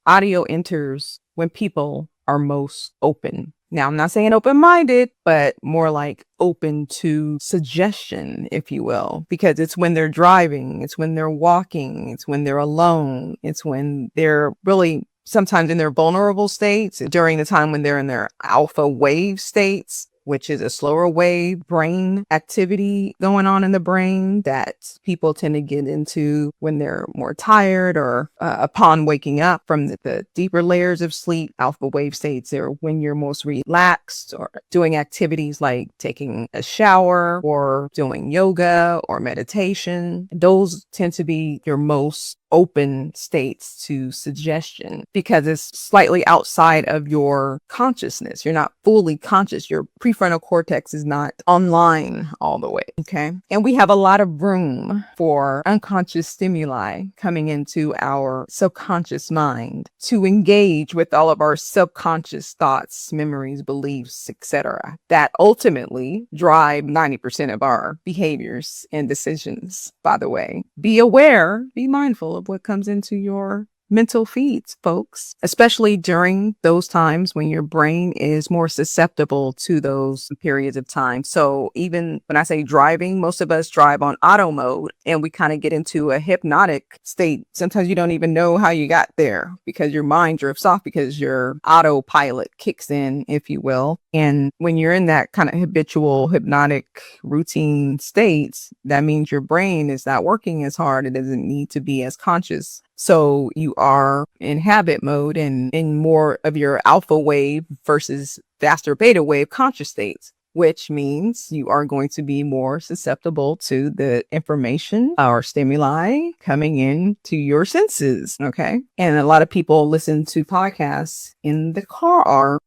Audio enters when people are most open. Now, I'm not saying open-minded, but more like open to suggestion, if you will, because it's when they're driving, it's when they're walking, it's when they're alone, it's when they're really sometimes in their vulnerable states, during the time when they're in their alpha wave states, which is a slower wave brain activity going on in the brain that people tend to get into when they're more tired or upon waking up from the deeper layers of sleep. Alpha wave states are when you're most relaxed or doing activities like taking a shower or doing yoga or meditation. Those tend to be your most open states to suggestion because it's slightly outside of your consciousness. You're not fully conscious. Your prefrontal cortex is not online all the way. Okay. And we have a lot of room for unconscious stimuli coming into our subconscious mind to engage with all of our subconscious thoughts, memories, beliefs, etc. that ultimately drive 90% of our behaviors and decisions. By the way, be aware, be mindful of what comes into your mental feeds, folks, especially during those times when your brain is more susceptible to those periods of time. So even when I say driving, most of us drive on auto mode and we kind of get into a hypnotic state. Sometimes you don't even know how you got there because your mind drifts off because your autopilot kicks in, if you will. And when you're in that kind of habitual hypnotic routine state, that means your brain is not working as hard. It doesn't need to be as conscious. So you are in habit mode and in more of your alpha wave versus faster beta wave conscious states, which means you are going to be more susceptible to the information or stimuli coming in to your senses. Okay. And a lot of people listen to podcasts in the car.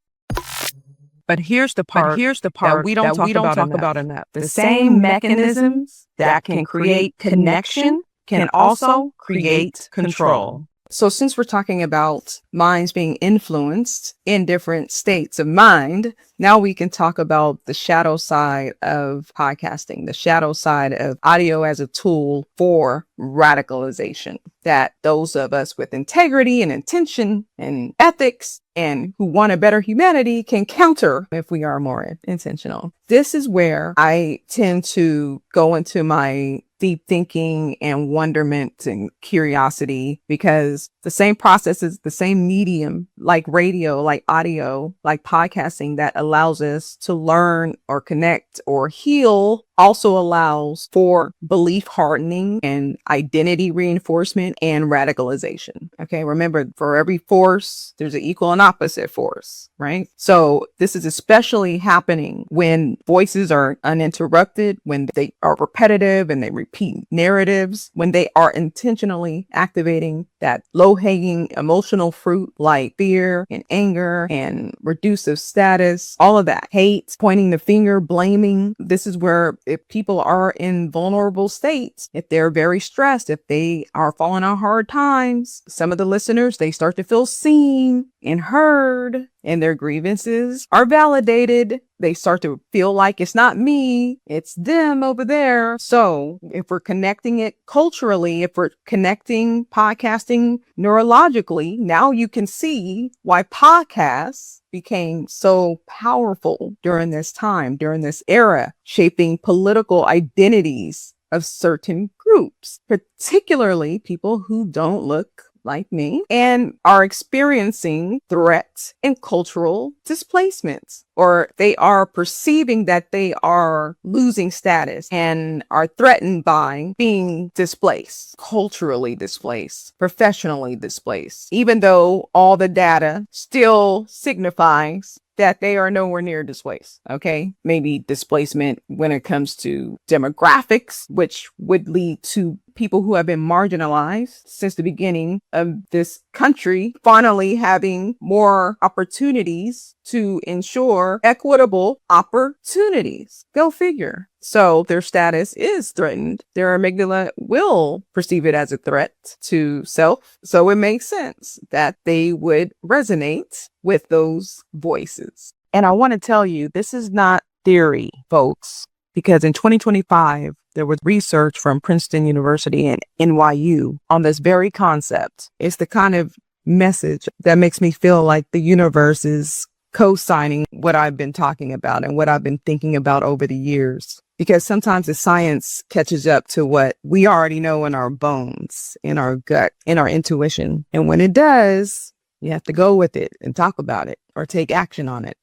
But here's the part that we don't talk about enough. The same mechanisms that can create connection can also create control. So since we're talking about minds being influenced in different states of mind, now we can talk about the shadow side of podcasting, the shadow side of audio as a tool for radicalization, that those of us with integrity and intention and ethics and who want a better humanity can counter if we are more intentional. This is where I tend to go into my deep thinking and wonderment and curiosity, because the same processes, the same medium, like radio, like audio, like podcasting, that allows us to learn or connect or heal, also allows for belief hardening and identity reinforcement and radicalization. Okay, remember, for every force, there's an equal and opposite force, right? So this is especially happening when voices are uninterrupted, when they are repetitive and they repeat narratives, when they are intentionally activating that low-hanging emotional fruit like fear and anger and reducive status, all of that, hate, pointing the finger, blaming. This is where, if people are in vulnerable states, if they're very stressed, if they are falling on hard times, some of the listeners, they start to feel seen and heard. and their grievances are validated. They start to feel like it's not me, it's them over there. So if we're connecting it culturally, if we're connecting podcasting neurologically, now you can see why podcasts became so powerful during this time, during this era, shaping political identities of certain groups, particularly people who don't look like me and are experiencing threats and cultural displacements, or they are perceiving that they are losing status and are threatened by being displaced, culturally displaced, professionally displaced, even though all the data still signifies that they are nowhere near displaced. Okay. Maybe displacement when it comes to demographics, which would lead to people who have been marginalized since the beginning of this country finally having more opportunities to ensure equitable opportunities. Go figure. So their status is threatened. Their amygdala will perceive it as a threat to self. So it makes sense that they would resonate with those voices. And I want to tell you, this is not theory, folks, because in 2025, there was research from Princeton University and NYU on this very concept. It's the kind of message that makes me feel like the universe is co-signing what I've been talking about and what I've been thinking about over the years. Because sometimes the science catches up to what we already know in our bones, in our gut, in our intuition. And when it does, you have to go with it and talk about it or take action on it.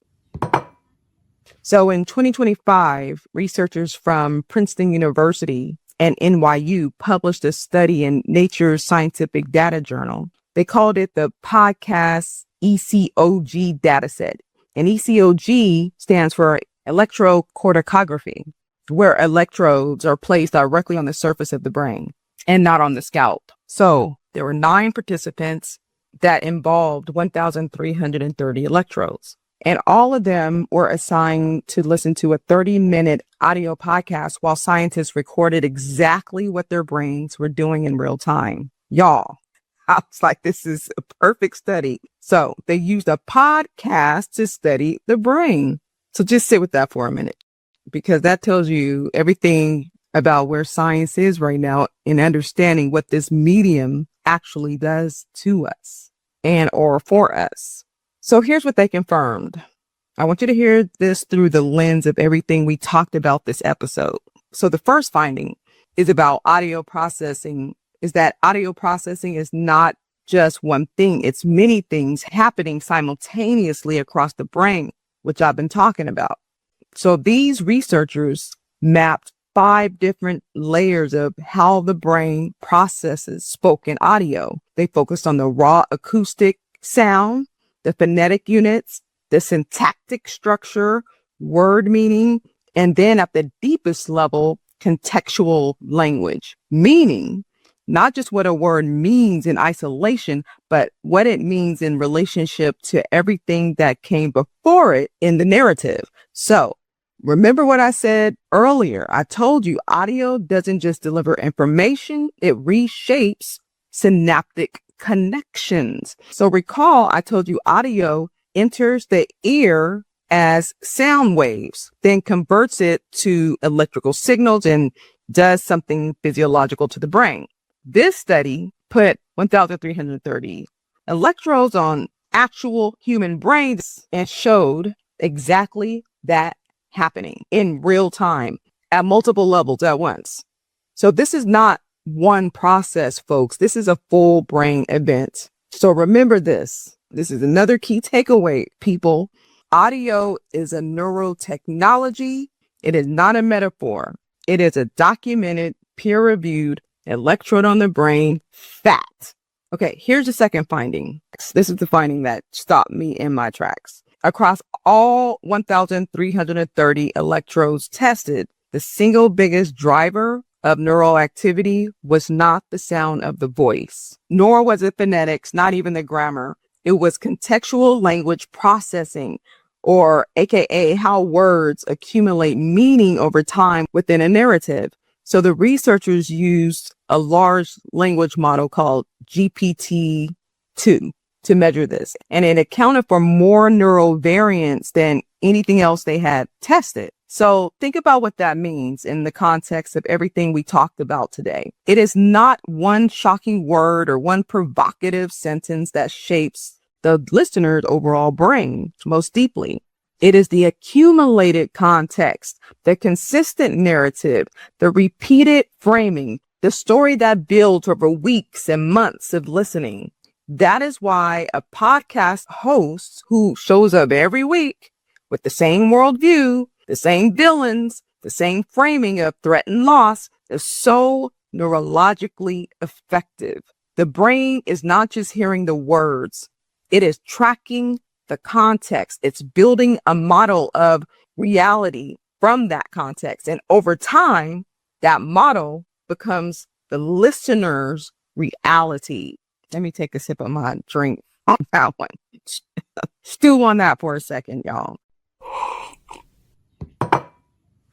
So in 2025, researchers from Princeton University and NYU published a study in Nature's Scientific Data Journal. They called it the podcast ECOG dataset. And ECOG stands for electrocorticography, where electrodes are placed directly on the surface of the brain and not on the scalp. So there were 9 participants that involved 1,330 electrodes. And all of them were assigned to listen to a 30-minute audio podcast while scientists recorded exactly what their brains were doing in real time. Y'all, I was like, this is a perfect study. So they used a podcast to study the brain. So just sit with that for a minute, because that tells you everything about where science is right now in understanding what this medium actually does to us and or for us. So here's what they confirmed. I want you to hear this through the lens of everything we talked about this episode. So the first finding is about audio processing, is that audio processing is not just one thing. It's many things happening simultaneously across the brain, which I've been talking about. So these researchers mapped 5 different layers of how the brain processes spoken audio. They focused on the raw acoustic sound, the phonetic units, the syntactic structure, word meaning, and then at the deepest level, contextual language, meaning not just what a word means in isolation, but what it means in relationship to everything that came before it in the narrative. So remember what I said earlier. I told you audio doesn't just deliver information, it reshapes synaptic connections. So recall, I told you audio enters the ear as sound waves, then converts it to electrical signals and does something physiological to the brain. This study put 1,330 electrodes on actual human brains and showed exactly that happening in real time at multiple levels at once. So this is not one process, folks. This is a full brain event. So remember this. This is another key takeaway, people. Audio is a neurotechnology. It is not a metaphor. It is a documented, peer-reviewed electrode on the brain fact. Okay, here's the second finding. This is the finding that stopped me in my tracks. Across all 1,330 electrodes tested, the single biggest driver of neural activity was not the sound of the voice, nor was it phonetics, not even the grammar. It was contextual language processing, or AKA how words accumulate meaning over time within a narrative. So the researchers used a large language model called GPT-2. to measure this. And it accounted for more neural variants than anything else they had tested. So think about what that means in the context of everything we talked about today. It is not one shocking word or one provocative sentence that shapes the listener's overall brain most deeply. It is the accumulated context, the consistent narrative, the repeated framing, the story that builds over weeks and months of listening. That is why a podcast host who shows up every week with the same worldview, the same villains, the same framing of threat and loss is so neurologically effective. The brain is not just hearing the words. It is tracking the context. It's building a model of reality from that context. And over time, that model becomes the listener's reality. Let me take a sip of my drink on that one. Stew on that for a second, y'all.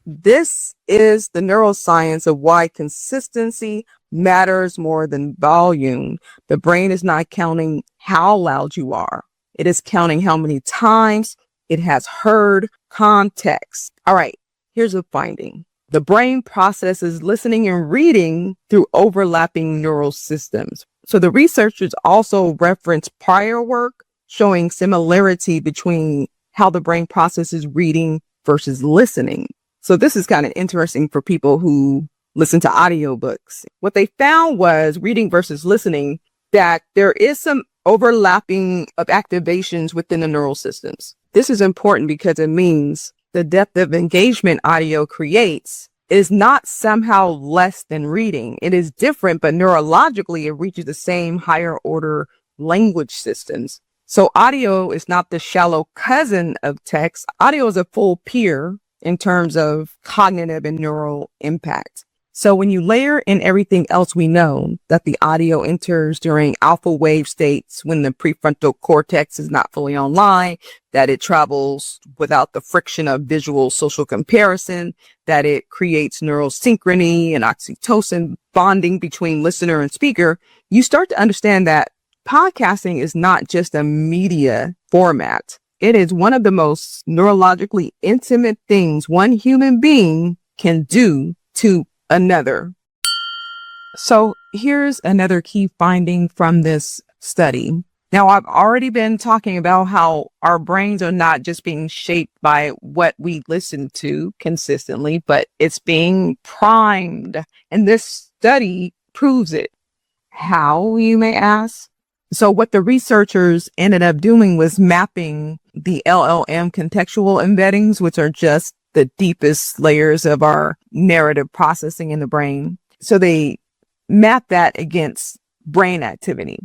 This is the neuroscience of why consistency matters more than volume. The brain is not counting how loud you are. It is counting how many times it has heard context. All right, here's a finding. The brain processes listening and reading through overlapping neural systems. So the researchers also reference prior work showing similarity between how the brain processes reading versus listening. So this is kind of interesting for people who listen to audiobooks. What they found was reading versus listening, that there is some overlapping of activations within the neural systems. This is important because it means the depth of engagement audio creates is not somehow less than reading. It is different, but neurologically, it reaches the same higher order language systems. So audio is not the shallow cousin of text. Audio is a full peer in terms of cognitive and neural impact. So when you layer in everything else we know, that the audio enters during alpha wave states when the prefrontal cortex is not fully online, that it travels without the friction of visual social comparison, that it creates neural synchrony and oxytocin bonding between listener and speaker, you start to understand that podcasting is not just a media format. It is one of the most neurologically intimate things one human being can do to another. So here's another key finding from this study. Now, I've already been talking about how our brains are not just being shaped by what we listen to consistently, but it's being primed. And this study proves it. How, you may ask? So what the researchers ended up doing was mapping the LLM contextual embeddings, which are just the deepest layers of our narrative processing in the brain. So they mapped that against brain activity.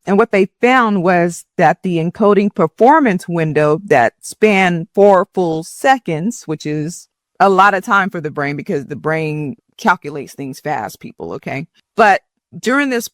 And what they found was that the encoding performance window that spanned 4 full seconds, which is a lot of time for the brain because the brain calculates things fast, people, okay? But during this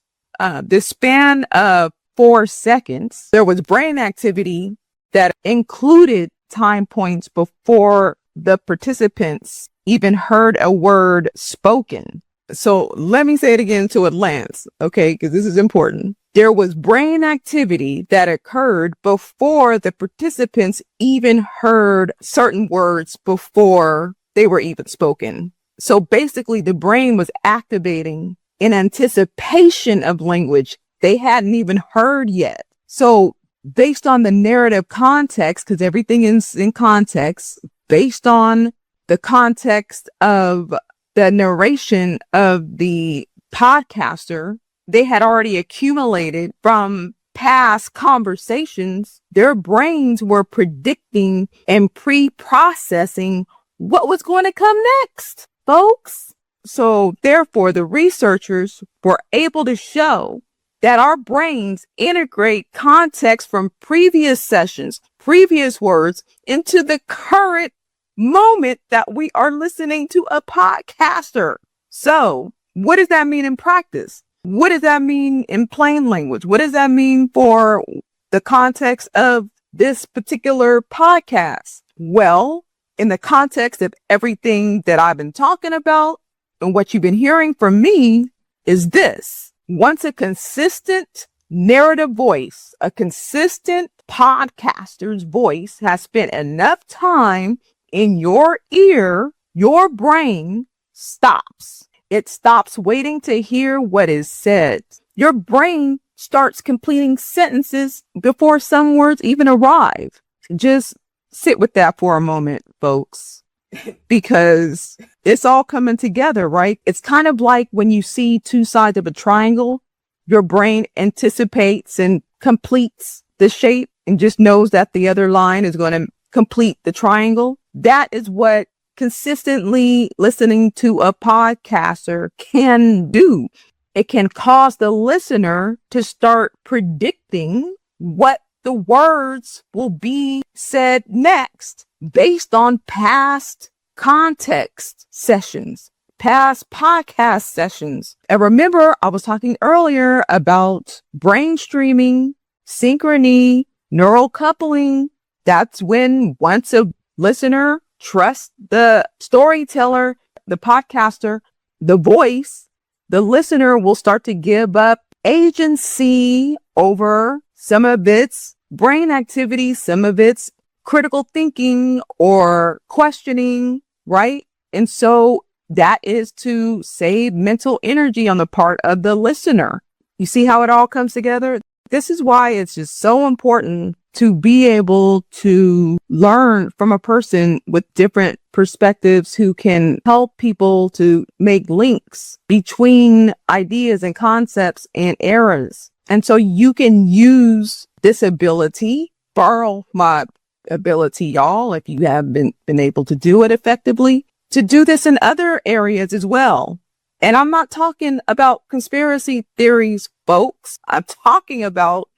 span of 4 seconds, there was brain activity that included time points before the participants even heard a word spoken. So let me say it again to it lands, okay? Because this is important. There was brain activity that occurred before the participants even heard certain words before they were even spoken. So basically, the brain was activating in anticipation of language they hadn't even heard yet. So based on the narrative context, because everything is in context, based on the context of the narration of the podcaster, they had already accumulated from past conversations. Their brains were predicting and pre-processing what was going to come next, folks. So therefore, the researchers were able to show that our brains integrate context from previous sessions, previous words into the current moment that we are listening to a podcaster. So what does that mean in practice? What does that mean in plain language? What does that mean for the context of this particular podcast? Well, in the context of everything that I've been talking about and what you've been hearing from me is this. Once a consistent narrative voice, a consistent podcaster's voice has spent enough time in your ear, your brain stops. It stops waiting to hear what is said. Your brain starts completing sentences before some words even arrive. Just sit with that for a moment, folks, because it's all coming together, right? It's kind of like when you see two sides of a triangle, your brain anticipates and completes the shape and just knows that the other line is going to complete the triangle. That is what consistently listening to a podcaster can do. It can cause the listener to start predicting what the words will be said next based on past context sessions, past podcast sessions. And remember, I was talking earlier about brain streaming, synchrony, neural coupling. That's when once a listener trusts the storyteller, the podcaster, the voice, the listener will start to give up agency over some of its brain activity, some of its critical thinking or questioning, right? And so that is to save mental energy on the part of the listener. You see how it all comes together? This is why it's just so important to be able to learn from a person with different perspectives who can help people to make links between ideas and concepts and eras. And so you can use this ability, borrow my ability, y'all, if you haven't been able to do it effectively, to do this in other areas as well. And I'm not talking about conspiracy theories, folks. I'm talking about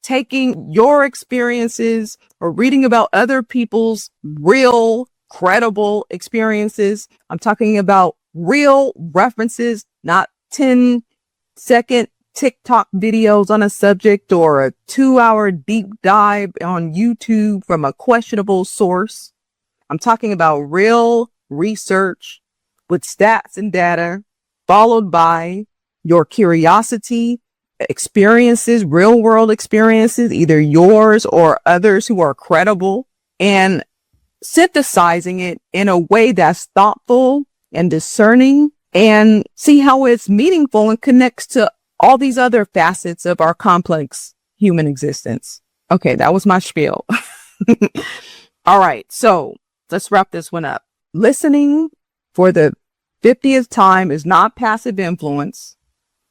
taking your experiences or reading about other people's real, credible experiences. I'm talking about real references, not 10-second TikTok videos on a subject or a 2-hour deep dive on YouTube from a questionable source. I'm talking about real research with stats and data, followed by your curiosity, experiences, real world experiences, either yours or others who are credible, and synthesizing it in a way that's thoughtful and discerning, and see how it's meaningful and connects to all these other facets of our complex human existence. Okay, that was my spiel. All right, so let's wrap this one up. Listening for the 50th time is not passive influence.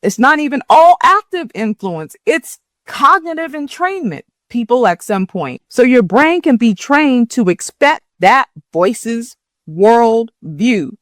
It's not even all active influence. It's cognitive entrainment, people, at some point. So your brain can be trained to expect that voice's world view.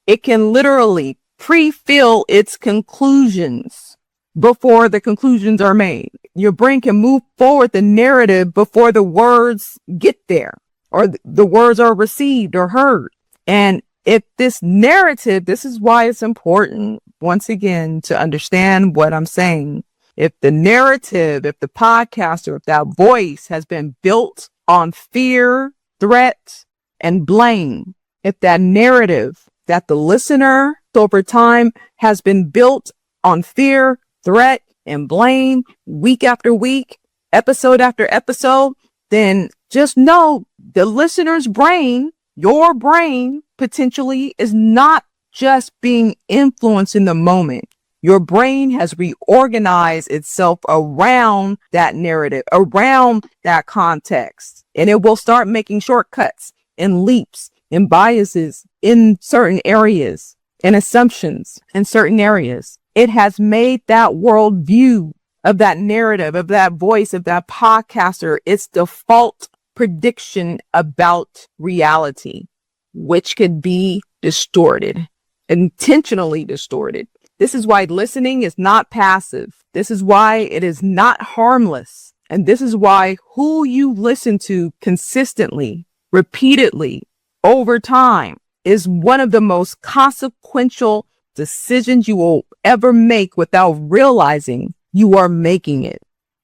It can literally pre-fill its conclusions before the conclusions are made. Your brain can move forward the narrative before the words get there or the words are received or heard. And if this narrative, this is why it's important, once again, to understand what I'm saying. If the narrative, if the podcaster, if that voice has been built on fear, threat, and blame, if that narrative that the listener over time has been built on fear, threat, and blame week after week, episode after episode, then just know the listener's brain, your brain potentially, is not just being influenced in the moment. Your brain has reorganized itself around that narrative, around that context, and it will start making shortcuts and leaps and biases in certain areas and assumptions in certain areas. It has made that worldview of that narrative, of that voice, of that podcaster, its default prediction about reality, which could be distorted, intentionally distorted. This is why listening is not passive. This is why it is not harmless. And this is why who you listen to consistently, repeatedly, over time is one of the most consequential decisions you will ever make without realizing you are making it.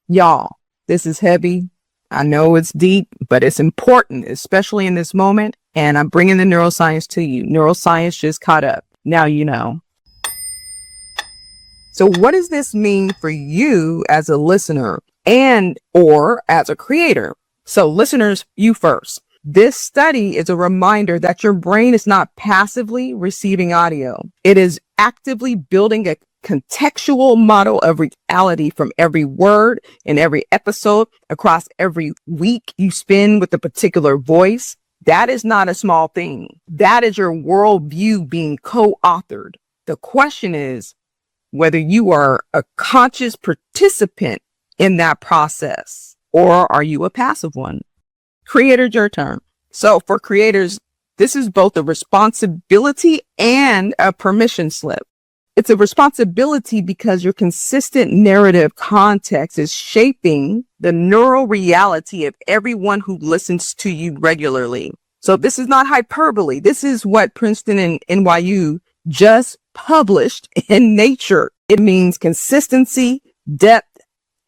Y'all, this is heavy. I know it's deep, but it's important, especially in this moment. And I'm bringing the neuroscience to you. Neuroscience just caught up. Now you know. So what does this mean for you as a listener and or as a creator? So listeners, you first. This study is a reminder that your brain is not passively receiving audio. It is actively building a contextual model of reality from every word in every episode across every week you spend with a particular voice. That is not a small thing. That is your worldview being co-authored. The question is whether you are a conscious participant in that process or are you a passive one? Creators, your turn. So for creators, this is both a responsibility and a permission slip. It's a responsibility because your consistent narrative context is shaping the neural reality of everyone who listens to you regularly. So this is not hyperbole. This is what Princeton and NYU just published in Nature. It means consistency, depth,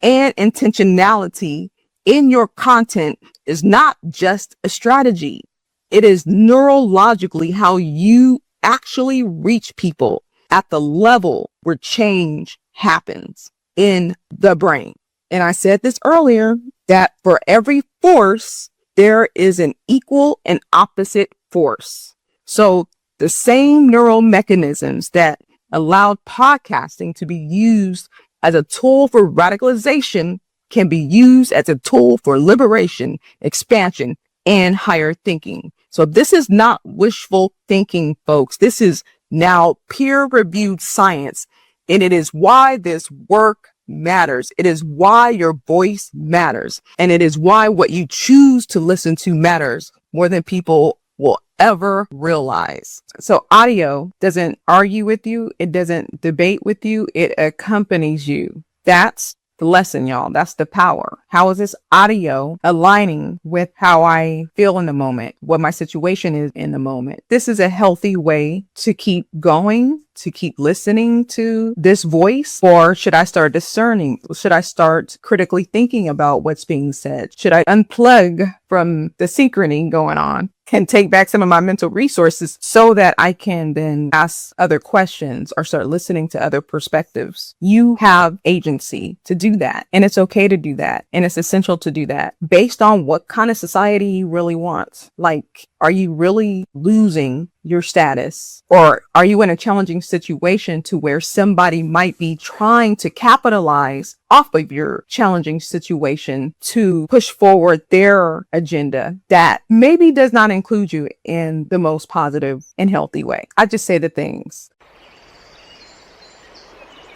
and intentionality in your content is not just a strategy. It is neurologically how you actually reach people at the level where change happens in the brain. And I said this earlier, that for every force, there is an equal and opposite force. So the same neural mechanisms that allowed podcasting to be used as a tool for radicalization can be used as a tool for liberation, expansion, and higher thinking. So this is not wishful thinking, folks. This is now peer-reviewed science, and it is why this work matters. It is why your voice matters, and it is why what you choose to listen to matters more than people will ever realize. So audio doesn't argue with you. It doesn't debate with you. It accompanies you. That's the lesson, y'all. That's the power. How is this audio aligning with how I feel in the moment, what my situation is in the moment? This is a healthy way to keep going, to keep listening to this voice. Or should I start discerning? Should I start critically thinking about what's being said? Should I unplug from the synchrony going on and take back some of my mental resources so that I can then ask other questions or start listening to other perspectives? You have agency to do that. And it's okay to do that. And it's essential to do that based on what kind of society you really want. Like, are you really losing your status? Or are you in a challenging situation to where somebody might be trying to capitalize off of your challenging situation to push forward their agenda that maybe does not include you in the most positive and healthy way? I just say the things.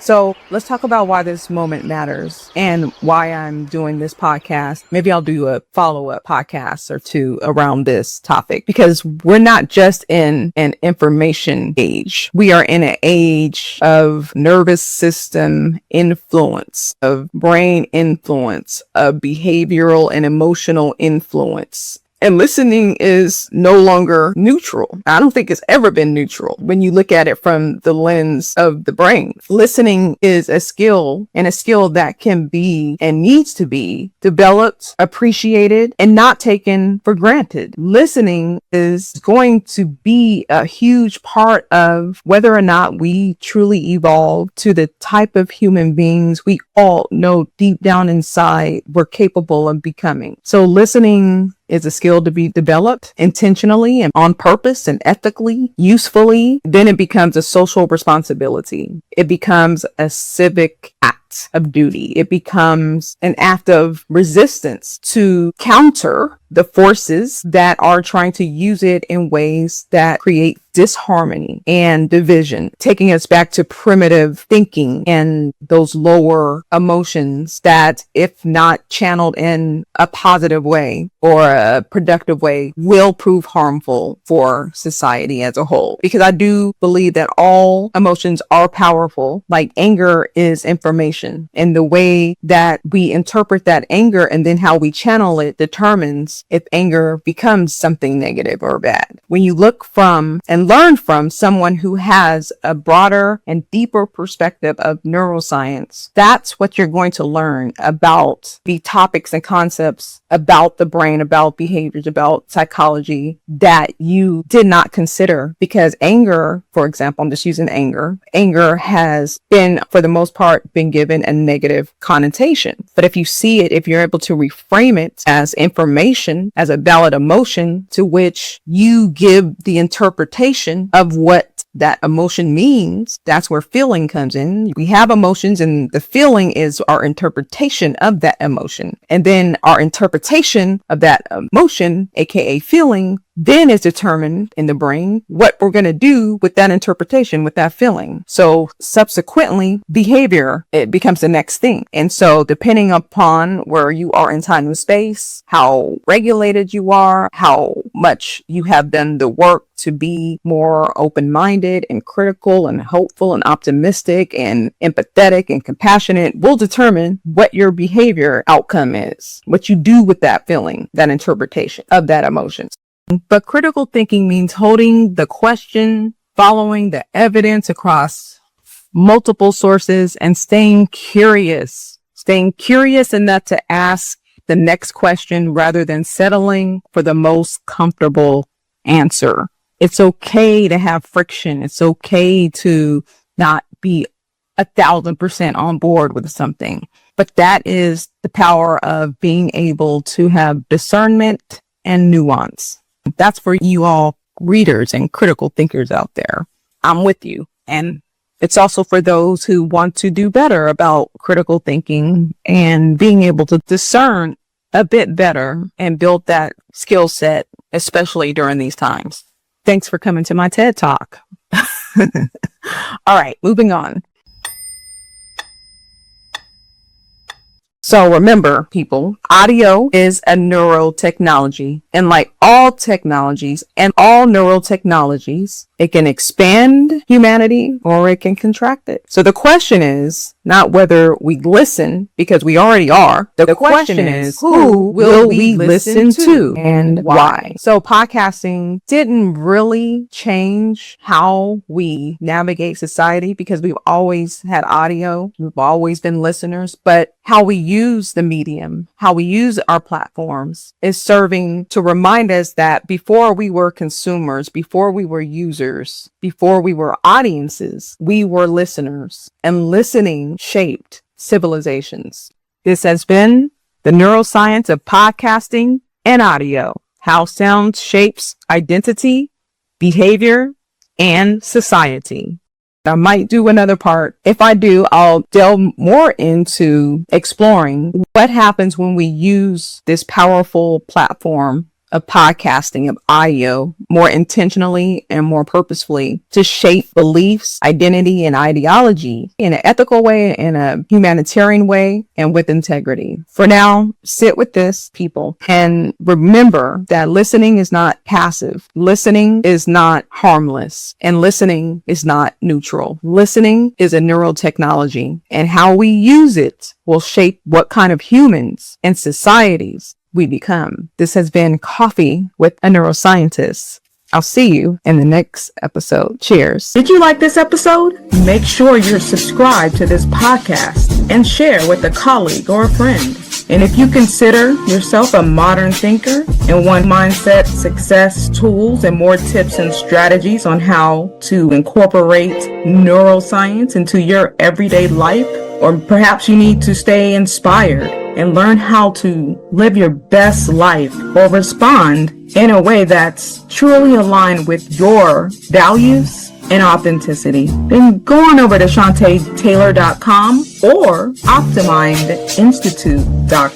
So let's talk about why this moment matters and why I'm doing this podcast. Maybe I'll do a follow-up podcast or two around this topic, because we're not just in an information age. We are in an age of nervous system influence, of brain influence, of behavioral and emotional influence. And listening is no longer neutral. I don't think it's ever been neutral when you look at it from the lens of the brain. Listening is a skill, and a skill that can be and needs to be developed, appreciated, and not taken for granted. Listening is going to be a huge part of whether or not we truly evolve to the type of human beings we all know deep down inside we're capable of becoming. So listening is a skill to be developed intentionally and on purpose and ethically, usefully. Then it becomes a social responsibility. It becomes a civic act of duty. It becomes an act of resistance to counter the forces that are trying to use it in ways that create disharmony and division, taking us back to primitive thinking and those lower emotions that, if not channeled in a positive way or a productive way, will prove harmful for society as a whole. Because I do believe that all emotions are powerful. Like anger is information, and the way that we interpret that anger and then how we channel it determines if anger becomes something negative or bad. When you look from and learn from someone who has a broader and deeper perspective of neuroscience, that's what you're going to learn about the topics and concepts about the brain, about behaviors, about psychology that you did not consider. Because anger, for example, I'm just using anger has been, for the most part, been given a negative connotation. But if you see it, if you're able to reframe it as information, as a valid emotion to which you give the interpretation of what that emotion means, that's where feeling comes in. We have emotions, and the feeling is our interpretation of that emotion. And then our interpretation of that emotion, aka feeling, then is determined in the brain what we're going to do with that interpretation, with that feeling. So subsequently, behavior, it becomes the next thing. And so depending upon where you are in time and space, how regulated you are, how much you have done the work to be more open-minded and critical and hopeful and optimistic and empathetic and compassionate, will determine what your behavior outcome is, what you do with that feeling, that interpretation of that emotion. But critical thinking means holding the question, following the evidence across multiple sources, and staying curious enough to ask the next question rather than settling for the most comfortable answer. It's okay to have friction. It's okay to not be 1,000% on board with something. But that is the power of being able to have discernment and nuance. That's for you all readers and critical thinkers out there. I'm with you. And it's also for those who want to do better about critical thinking and being able to discern a bit better and build that skill set, especially during these times. Thanks for coming to my TED Talk. All right, moving on. So remember, people, audio is a neurotechnology. And like all technologies and all neurotechnologies, it can expand humanity or it can contract it. So the question is not whether we listen, because we already are. The question is, who will we listen to and why? So podcasting didn't really change how we navigate society, because we've always had audio. We've always been listeners, but how we use the medium, how we use our platforms is serving to remind us that before we were consumers, before we were users, before we were audiences, we were listeners, and listening shaped civilizations. This has been the neuroscience of podcasting and audio, how sound shapes identity, behavior, and society. I might do another part. If I do, I'll delve more into exploring what happens when we use this powerful platform of podcasting, of audio, more intentionally and more purposefully to shape beliefs, identity, and ideology in an ethical way, in a humanitarian way, and with integrity. For now, sit with this, people, and remember that listening is not passive. Listening is not harmless, and listening is not neutral. Listening is a neurotechnology, and how we use it will shape what kind of humans and societies we become. This has been Coffee with a Neuroscientist. I'll see you in the next episode. Cheers. Did you like this episode? Make sure you're subscribed to this podcast and share with a colleague or a friend. And if you consider yourself a modern thinker and want mindset, success tools, and more tips and strategies on how to incorporate neuroscience into your everyday life, or perhaps you need to stay inspired and learn how to live your best life or respond in a way that's truly aligned with your values and authenticity, then go on over to ShantaeTaylor.com or OptimizeInstitute.com.